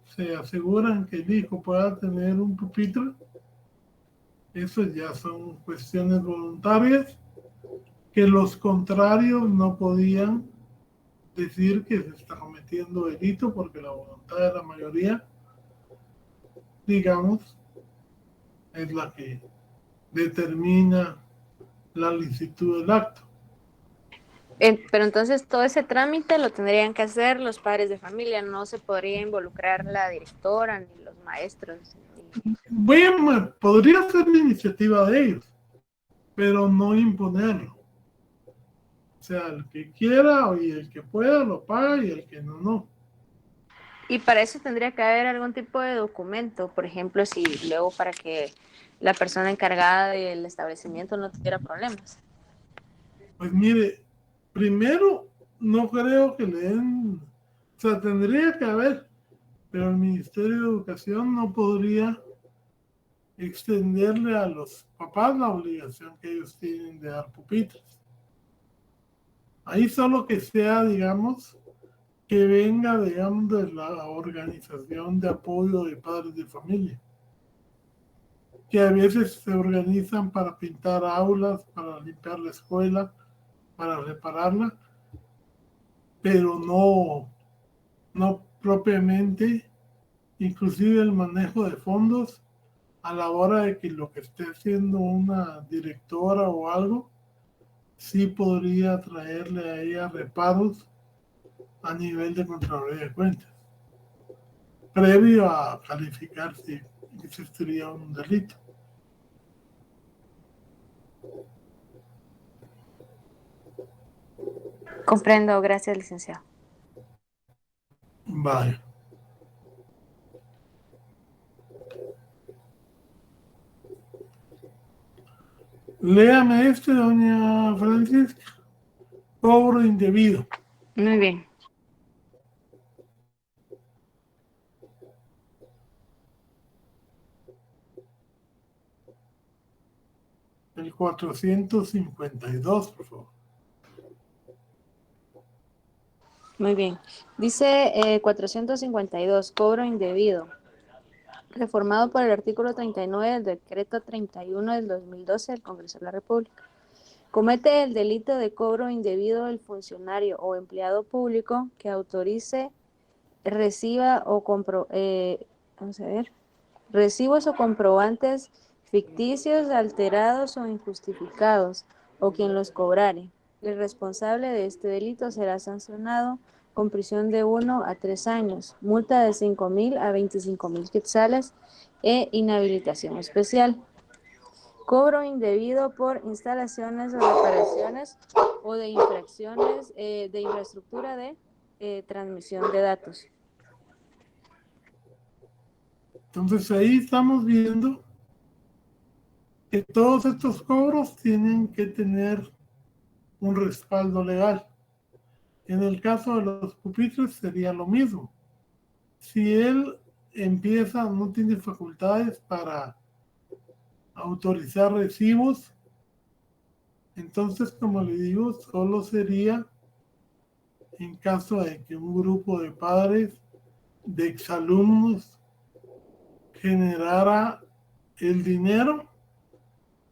se aseguran que el hijo pueda tener un pupitre, eso ya son cuestiones voluntarias que los contrarios no podían decir que se está cometiendo delito porque la voluntad de la mayoría, digamos, es la que determina la licitud del acto. Pero entonces todo ese trámite lo tendrían que hacer los padres de familia, no se podría involucrar la directora ni los maestros. Bueno, podría ser la iniciativa de ellos, pero no imponerlo. O sea, el que quiera y el que pueda lo paga y el que no, no. Y para eso tendría que haber algún tipo de documento, por ejemplo, si luego para que la persona encargada del establecimiento no tuviera problemas. Pues mire, primero no creo que le den, o sea, tendría que haber, pero el Ministerio de Educación no podría extenderle a los papás la obligación que ellos tienen de dar pupitres. Ahí solo que sea, digamos, que venga, digamos, de la organización de apoyo de padres de familia, que a veces se organizan para pintar aulas, para limpiar la escuela, para repararla, pero no propiamente, inclusive el manejo de fondos a la hora de que lo que esté haciendo una directora o algo, sí podría traerle a ella reparos a nivel de Contraloría de Cuentas, previo a calificar si existiría un delito. Comprendo, gracias, licenciado. Vale. Léame doña Francisca. Cobro indebido. Muy bien. El 452, por favor. Muy bien. Dice 452, cobro indebido. Reformado por el artículo 39 del decreto 31 del 2012 del Congreso de la República. Comete el delito de cobro indebido el funcionario o empleado público que autorice, reciba o recibos o comprobantes ficticios, alterados o injustificados, o quien los cobrare. El responsable de este delito será sancionado con prisión de 1 a 3 años, multa de 5,000 a 25,000 quetzales e inhabilitación especial. Cobro indebido por instalaciones o reparaciones o de infracciones de infraestructura de transmisión de datos. Entonces ahí estamos viendo que todos estos cobros tienen que tener un respaldo legal. En el caso de los pupitres sería lo mismo. Si él empieza, no tiene facultades para autorizar recibos, entonces, como le digo, solo sería en caso de que un grupo de padres, de exalumnos, generara el dinero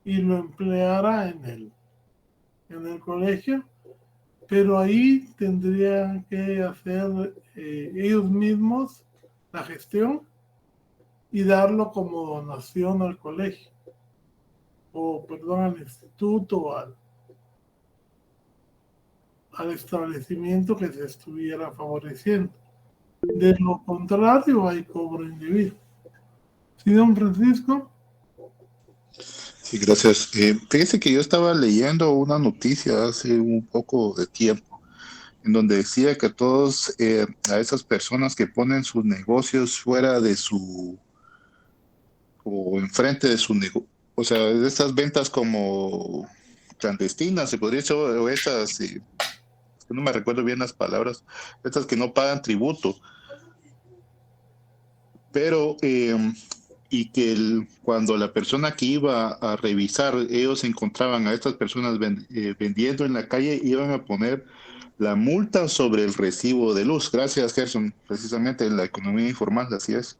y lo empleara en el colegio, pero ahí tendrían que hacer ellos mismos la gestión y darlo como donación al colegio, o perdón, al instituto, o al establecimiento que se estuviera favoreciendo. De lo contrario, hay cobro indebido. ¿Sí, don Francisco? Sí, gracias. Fíjese que yo estaba leyendo una noticia hace un poco de tiempo en donde decía que todos, a esas personas que ponen sus negocios fuera de su, o enfrente de su negocio, o sea, de estas ventas como clandestinas, se podría decir, o estas, no me recuerdo bien las palabras, estas que no pagan tributo, pero y que cuando la persona que iba a revisar, ellos encontraban a estas personas vendiendo en la calle, iban a poner la multa sobre el recibo de luz. Gracias, Gerson. Precisamente en la economía informal, así es.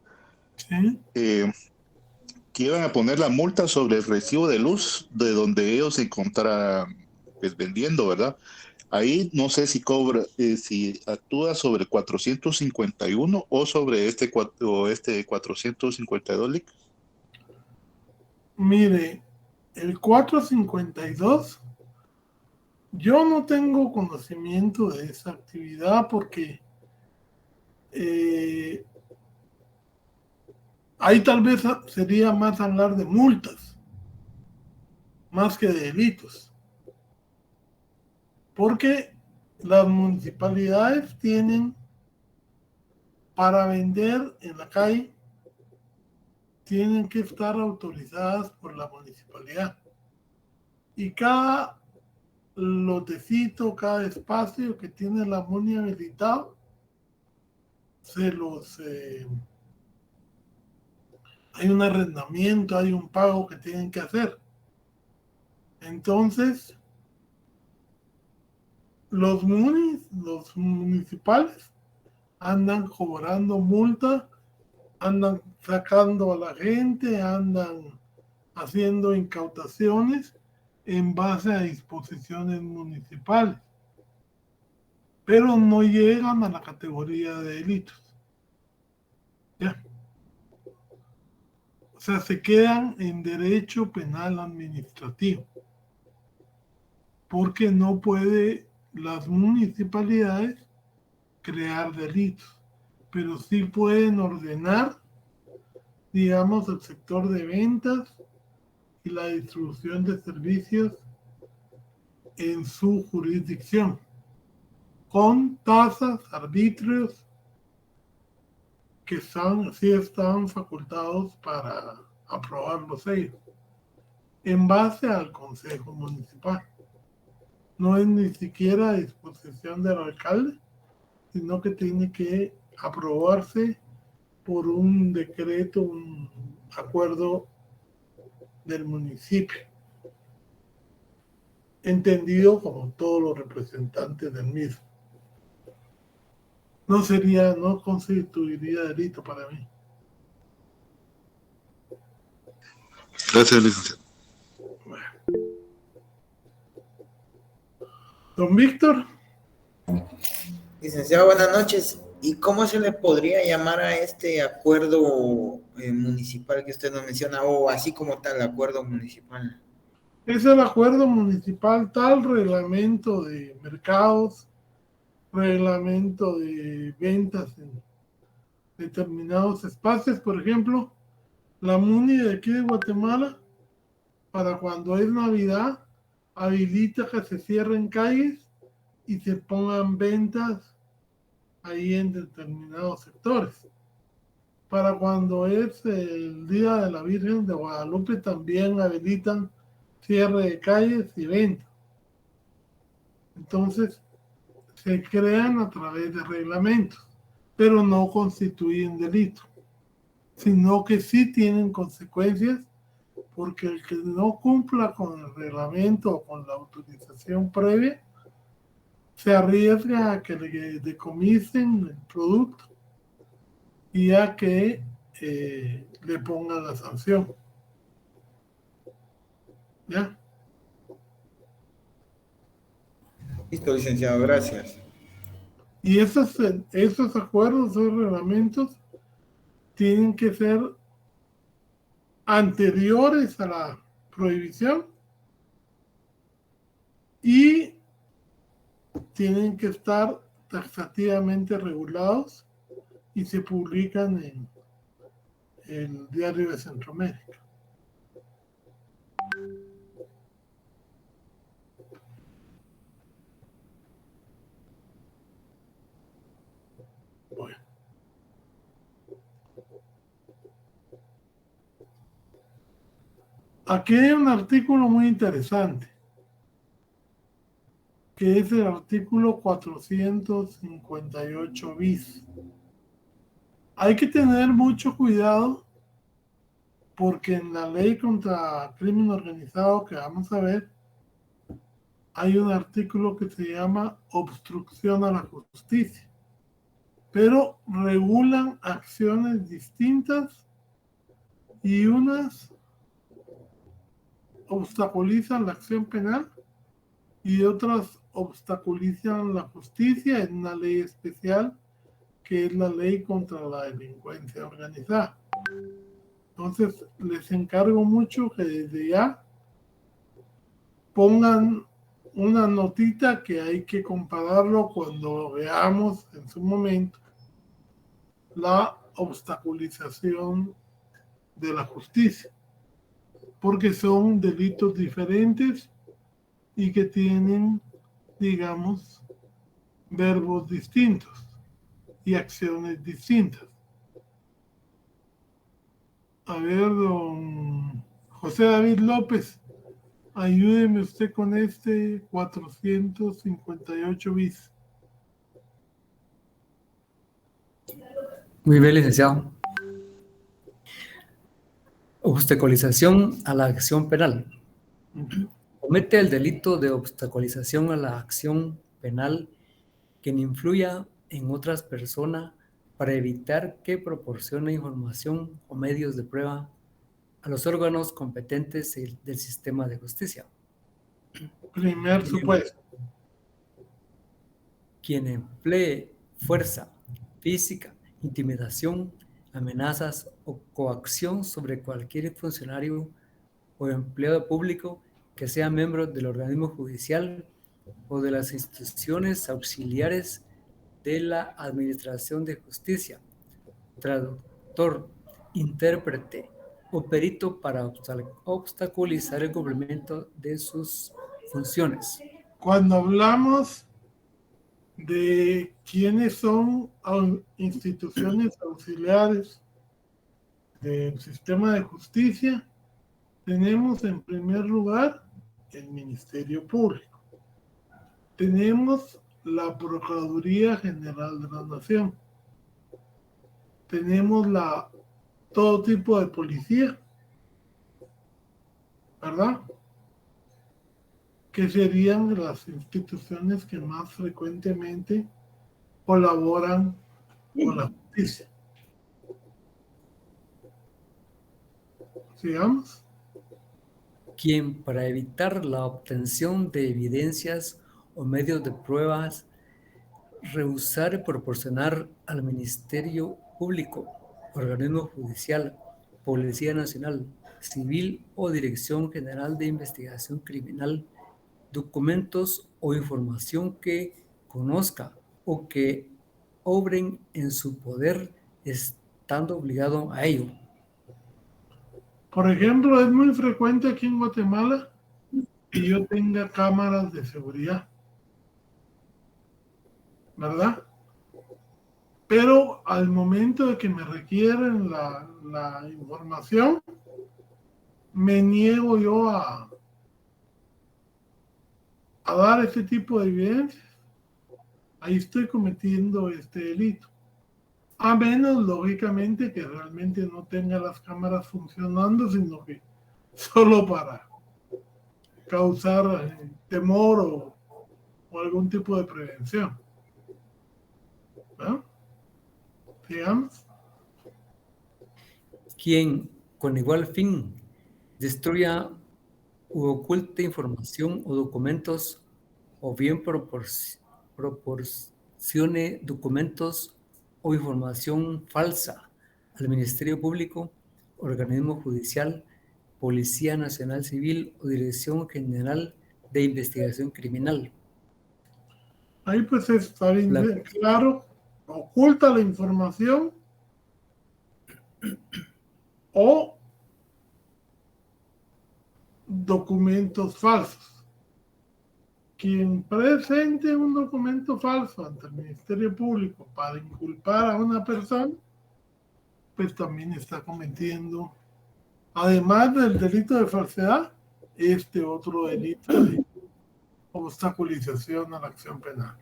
Sí. Que iban a poner la multa sobre el recibo de luz de donde ellos se encontraran pues, vendiendo, ¿verdad? Ahí no sé si cobra, si actúa sobre 451 o sobre este 452, Lick. Mire, el 452, yo no tengo conocimiento de esa actividad porque ahí tal vez sería más hablar de multas, más que de delitos. Porque las municipalidades tienen para vender en la calle, tienen que estar autorizadas por la municipalidad. Y cada lotecito, cada espacio que tiene la MUNI habilitado, hay un arrendamiento, hay un pago que tienen que hacer. Entonces, los municipales andan cobrando multa, andan sacando a la gente, andan haciendo incautaciones en base a disposiciones municipales, pero no llegan a la categoría de delitos. ¿Ya? O sea, se quedan en derecho penal administrativo, porque no puede las municipalidades crear delitos, pero sí pueden ordenar, digamos, el sector de ventas y la distribución de servicios en su jurisdicción, con tasas, arbitrios que sí están facultados para aprobarlos ellos, en base al Consejo Municipal. No es ni siquiera a disposición del alcalde, sino que tiene que aprobarse por un decreto, un acuerdo del municipio, entendido como todos los representantes del mismo. No constituiría delito para mí. Gracias, licenciado. Bueno. Don Víctor. Licenciado, buenas noches. ¿Y cómo se le podría llamar a este acuerdo municipal que usted nos menciona, o así como tal, acuerdo municipal? Es el acuerdo municipal tal, reglamento de mercados, reglamento de ventas en determinados espacios. Por ejemplo, la MUNI de aquí de Guatemala, para cuando es Navidad, habilita que se cierren calles y se pongan ventas ahí en determinados sectores. Para cuando es el Día de la Virgen de Guadalupe, también habilitan cierre de calles y ventas. Entonces, se crean a través de reglamentos, pero no constituyen delito, sino que sí tienen consecuencias, porque el que no cumpla con el reglamento o con la autorización previa, se arriesga a que le decomisen el producto y a que le pongan la sanción. ¿Ya? Listo, licenciado, gracias. Y esos acuerdos, esos reglamentos, tienen que ser anteriores a la prohibición y tienen que estar taxativamente regulados y se publican en el Diario de Centroamérica. Bueno. Aquí hay un artículo muy interesante, que es el artículo 458 bis. Hay que tener mucho cuidado porque en la ley contra crimen organizado que vamos a ver, hay un artículo que se llama obstrucción a la justicia, pero regulan acciones distintas y unas obstaculizan la acción penal y otras obstaculizan la justicia en una ley especial que es la ley contra la delincuencia organizada. Entonces, les encargo mucho que desde ya pongan una notita que hay que compararlo cuando veamos en su momento la obstaculización de la justicia, porque son delitos diferentes y que tienen, digamos, verbos distintos y acciones distintas. A ver, don José David López, ayúdeme usted con este 458 bis. Muy bien, licenciado. Obstaculización a la acción penal. Comete el delito de obstaculización a la acción penal quien influya en otras personas para evitar que proporcione información o medios de prueba a los órganos competentes del sistema de justicia. Primer supuesto. Quien emplee fuerza física, intimidación, amenazas o coacción sobre cualquier funcionario o empleado público que sea miembro del organismo judicial o de las instituciones auxiliares de la Administración de Justicia, traductor, intérprete o perito para obstaculizar el cumplimiento de sus funciones. Cuando hablamos de quiénes son instituciones auxiliares del sistema de justicia, tenemos en primer lugar el Ministerio Público. Tenemos la Procuraduría General de la Nación. Tenemos todo tipo de policía, ¿verdad? Que serían las instituciones que más frecuentemente colaboran con la justicia. Sigamos. Quien, para evitar la obtención de evidencias o medios de pruebas, rehusar proporcionar al Ministerio Público, organismo judicial, Policía Nacional, Civil o Dirección General de Investigación Criminal documentos o información que conozca o que obren en su poder estando obligado a ello. Por ejemplo, es muy frecuente aquí en Guatemala que yo tenga cámaras de seguridad, ¿verdad? Pero al momento de que me requieren la información, me niego yo a dar este tipo de evidencias. Ahí estoy cometiendo este delito. A menos, lógicamente, que realmente no tenga las cámaras funcionando, sino que solo para causar temor o algún tipo de prevención. ¿No? Digamos. Quien, con igual fin, destruya u oculte información o documentos, o bien proporcione documentos o información falsa al Ministerio Público, organismo judicial, Policía Nacional Civil o Dirección General de Investigación Criminal. Ahí pues está bien claro, oculta la información o documentos falsos quien presente un documento falso ante el Ministerio Público para inculpar a una persona, pues también está cometiendo, además del delito de falsedad, este otro delito de obstaculización a la acción penal.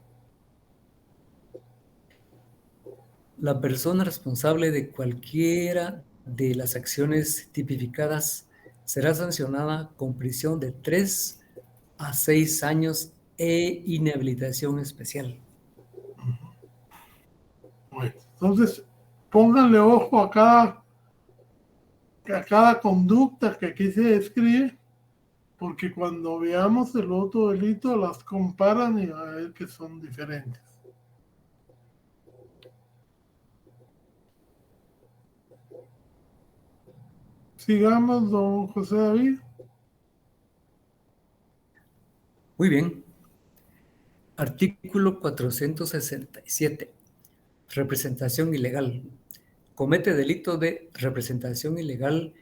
La persona responsable de cualquiera de las acciones tipificadas será sancionada con prisión de 3 a 6 años e inhabilitación especial. Bueno, entonces, pónganle ojo a cada conducta que aquí se describe, porque cuando veamos el otro delito las comparan y van a ver que son diferentes. Sigamos, don José David. Muy bien. Artículo 467. Representación ilegal. Comete delito de representación ilegal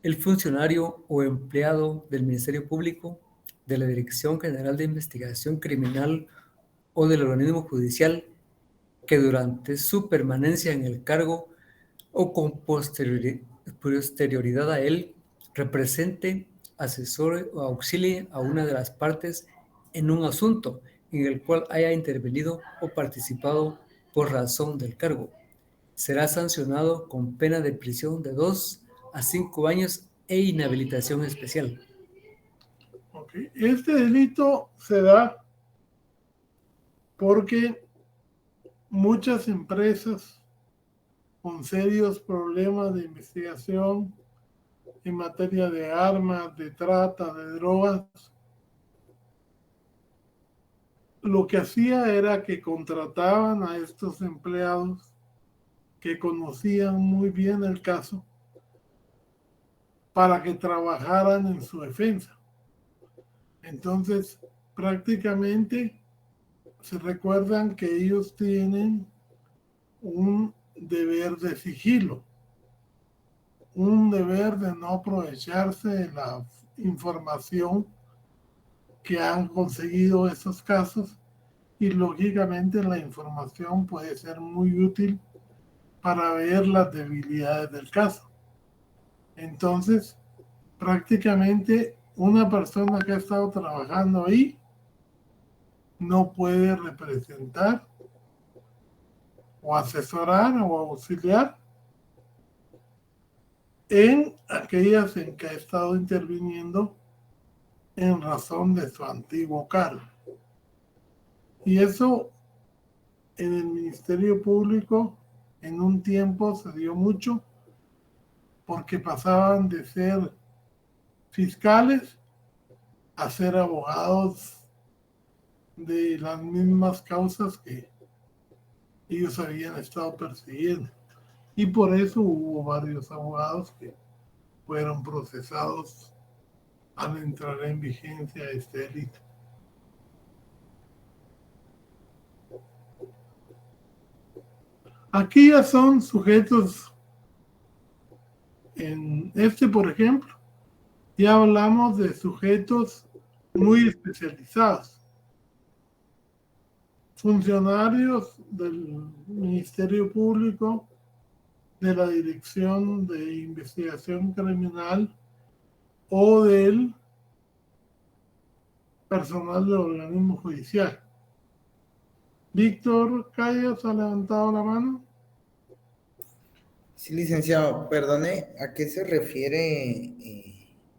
el funcionario o empleado del Ministerio Público, de la Dirección General de Investigación Criminal o del organismo judicial que durante su permanencia en el cargo o con posterioridad a él represente, asesore o auxilie a una de las partes en un asunto en el cual haya intervenido o participado por razón del cargo. Será sancionado con pena de prisión de 2 a 5 años e inhabilitación especial. Okay. Este delito se da porque muchas empresas con serios problemas de investigación en materia de armas, de trata, de drogas, lo que hacía era que contrataban a estos empleados que conocían muy bien el caso para que trabajaran en su defensa. Entonces, prácticamente se recuerdan que ellos tienen un deber de sigilo, un deber de no aprovecharse de la información que han conseguido esos casos, y lógicamente la información puede ser muy útil para ver las debilidades del caso. Entonces, prácticamente una persona que ha estado trabajando ahí no puede representar o asesorar o auxiliar en aquellas en que ha estado interviniendo en razón de su antiguo cargo. Y eso en el Ministerio Público en un tiempo se dio mucho, porque pasaban de ser fiscales a ser abogados de las mismas causas que ellos habían estado persiguiendo. Y por eso hubo varios abogados que fueron procesados al entrar en vigencia este delito. Aquí ya son sujetos, en este por ejemplo, ya hablamos de sujetos muy especializados. Funcionarios del Ministerio Público, de la Dirección de Investigación Criminal o del personal del organismo judicial. Víctor Callas ha levantado la mano. Sí, licenciado, perdone, ¿a qué se refiere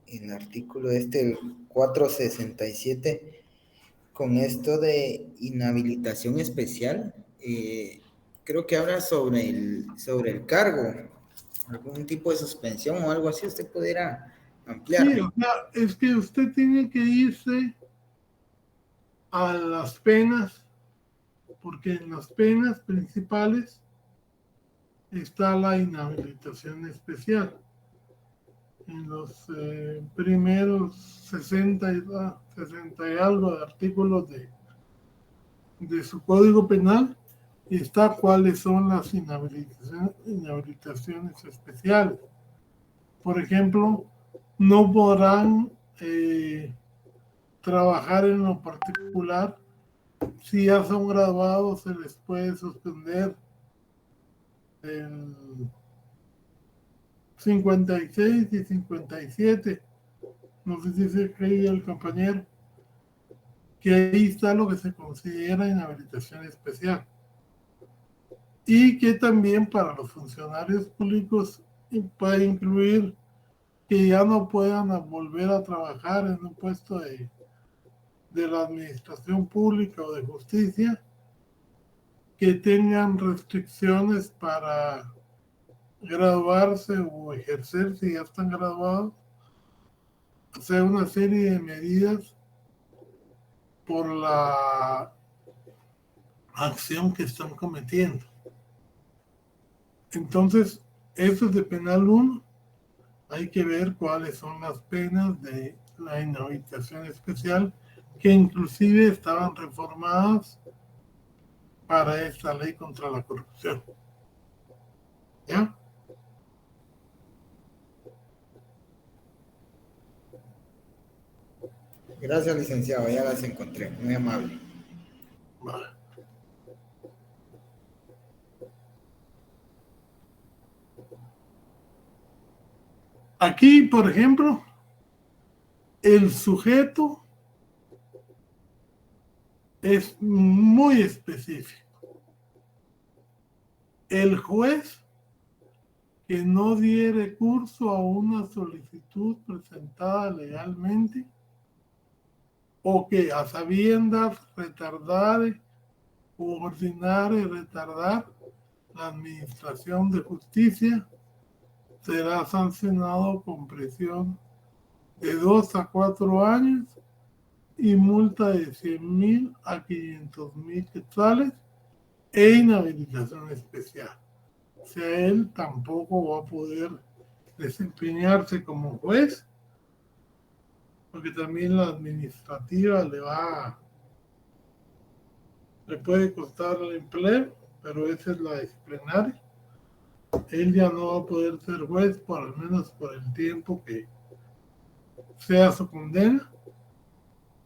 el artículo el 467 con esto de inhabilitación especial? Creo que habla sobre el cargo, algún tipo de suspensión o algo así. ¿Usted pudiera ampliar? Sí, o sea, es que usted tiene que irse a las penas, porque en las penas principales está la inhabilitación especial. En los primeros 60 y algo de artículos de su Código Penal está cuáles son las inhabilitaciones especiales. Por ejemplo, no podrán trabajar en lo particular. Si ya son graduados, se les puede suspender el 56 y 57. No sé si se creía el compañero, que ahí está lo que se considera inhabilitación especial. Y que también para los funcionarios públicos puede incluir que ya no puedan volver a trabajar en un puesto de la administración pública o de justicia, que tengan restricciones para graduarse o ejercer si ya están graduados, o sea, una serie de medidas por la acción que están cometiendo. Entonces, eso es de penal 1. Hay que ver cuáles son las penas de la inhabilitación especial, que inclusive estaban reformadas para esta ley contra la corrupción. ¿Ya? Gracias, licenciado, ya las encontré, muy amable. Vale. Aquí, por ejemplo, el sujeto es muy específico. El juez que no diere curso a una solicitud presentada legalmente o que a sabiendas retardare o ordinare retardar la administración de justicia será sancionado con prisión de 2 a 4 años y multa de 100,000 a 500,000 quetzales e inhabilitación especial. O sea, él tampoco va a poder desempeñarse como juez, porque también la administrativa le puede costar el empleo, pero esa es la disciplinaria. Él ya no va a poder ser juez, por al menos por el tiempo que sea su condena,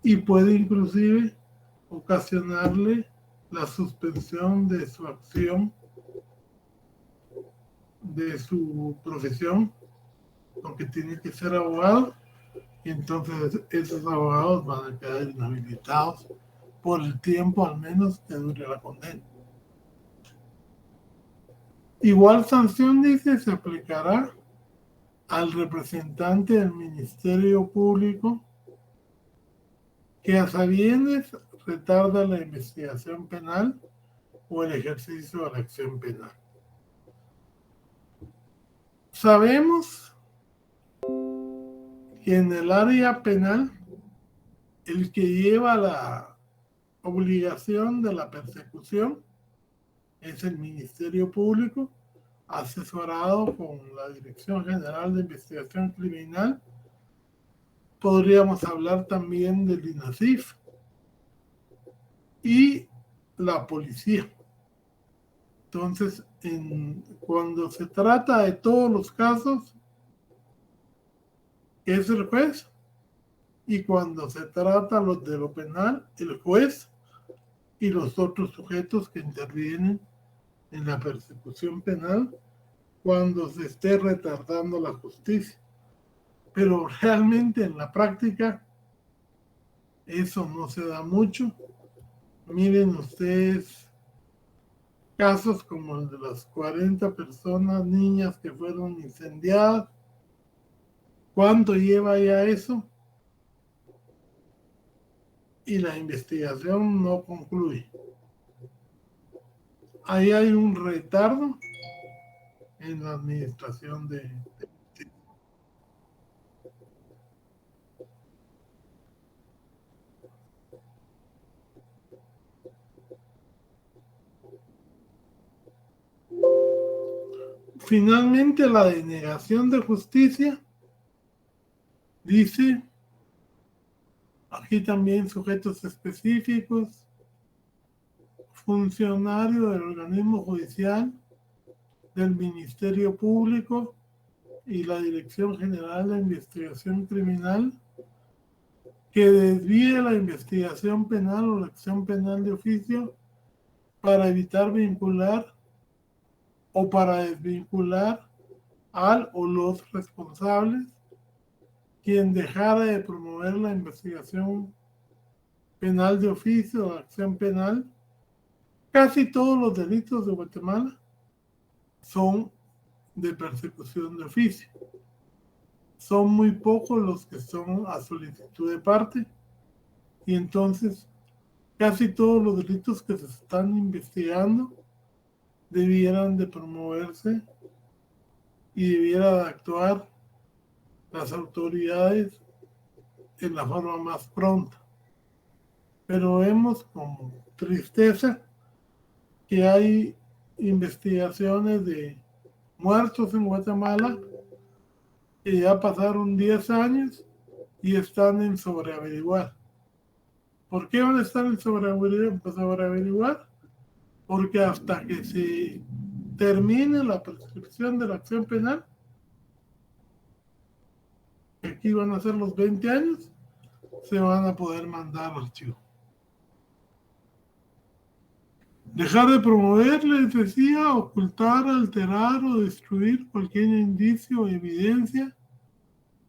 y puede inclusive ocasionarle la suspensión de su acción, de su profesión, porque tiene que ser abogado, y entonces esos abogados van a quedar inhabilitados por el tiempo al menos que dure la condena. Igual sanción, dice, se aplicará al representante del Ministerio Público que a sabiendas retarda la investigación penal o el ejercicio de la acción penal. Sabemos que en el área penal el que lleva la obligación de la persecución es el Ministerio Público, asesorado con la Dirección General de Investigación Criminal. Podríamos hablar también del INASIF y la policía. Entonces, cuando se trata de todos los casos, es el juez, y cuando se trata de lo penal, el juez y los otros sujetos que intervienen en la persecución penal cuando se esté retardando la justicia. Pero realmente en la práctica eso no se da mucho. Miren ustedes casos como el de las 40 personas, niñas que fueron incendiadas. ¿Cuánto lleva ya eso? Y la investigación no concluye. Ahí hay un retardo en la administración de Finalmente, la denegación de justicia dice, aquí también sujetos específicos, funcionario del organismo judicial, del Ministerio Público y la Dirección General de Investigación Criminal que desvíe la investigación penal o la acción penal de oficio para evitar vincular o para desvincular al o los responsables, quien dejara de promover la investigación penal de oficio o acción penal. Casi todos los delitos de Guatemala son de persecución de oficio. Son muy pocos los que son a solicitud de parte, y entonces casi todos los delitos que se están investigando debieran de promoverse y debiera de actuar las autoridades en la forma más pronta. Pero vemos con tristeza que hay investigaciones de muertos en Guatemala que ya pasaron 10 años y están en sobreaveriguar. ¿Por qué van a estar en sobreaveriguar? Porque hasta que se termine la prescripción de la acción penal, que aquí van a ser los 20 años, se van a poder mandar al archivo. Dejar de promover, les decía, ocultar, alterar o destruir cualquier indicio o evidencia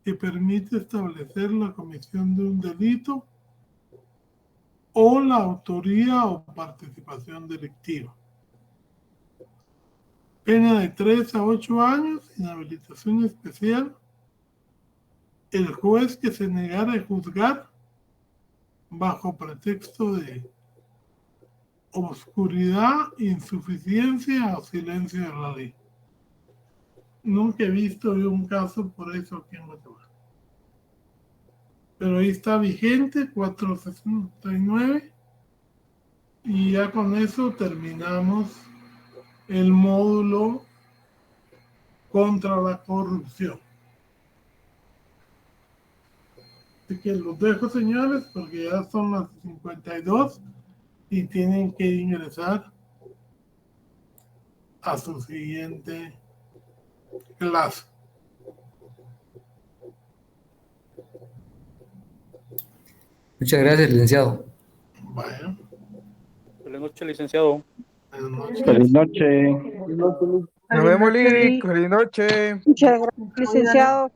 que permite establecer la comisión de un delito o la autoría o participación delictiva. Pena de 3 a 8 años, inhabilitación especial. El juez que se negara a juzgar bajo pretexto de obscuridad, insuficiencia o silencio de la ley. Nunca he visto yo un caso por eso aquí en Guatemala. Pero ahí está vigente 469 y ya con eso terminamos el módulo contra la corrupción. Así que los dejo, señores, porque ya son las 52 y tienen que ingresar a su siguiente clase. Muchas gracias, licenciado. Bueno. Buenas noches, licenciado. Buenas noches. Feliz noche. Nos vemos, Lick. Feliz noche. Muchas gracias, licenciado.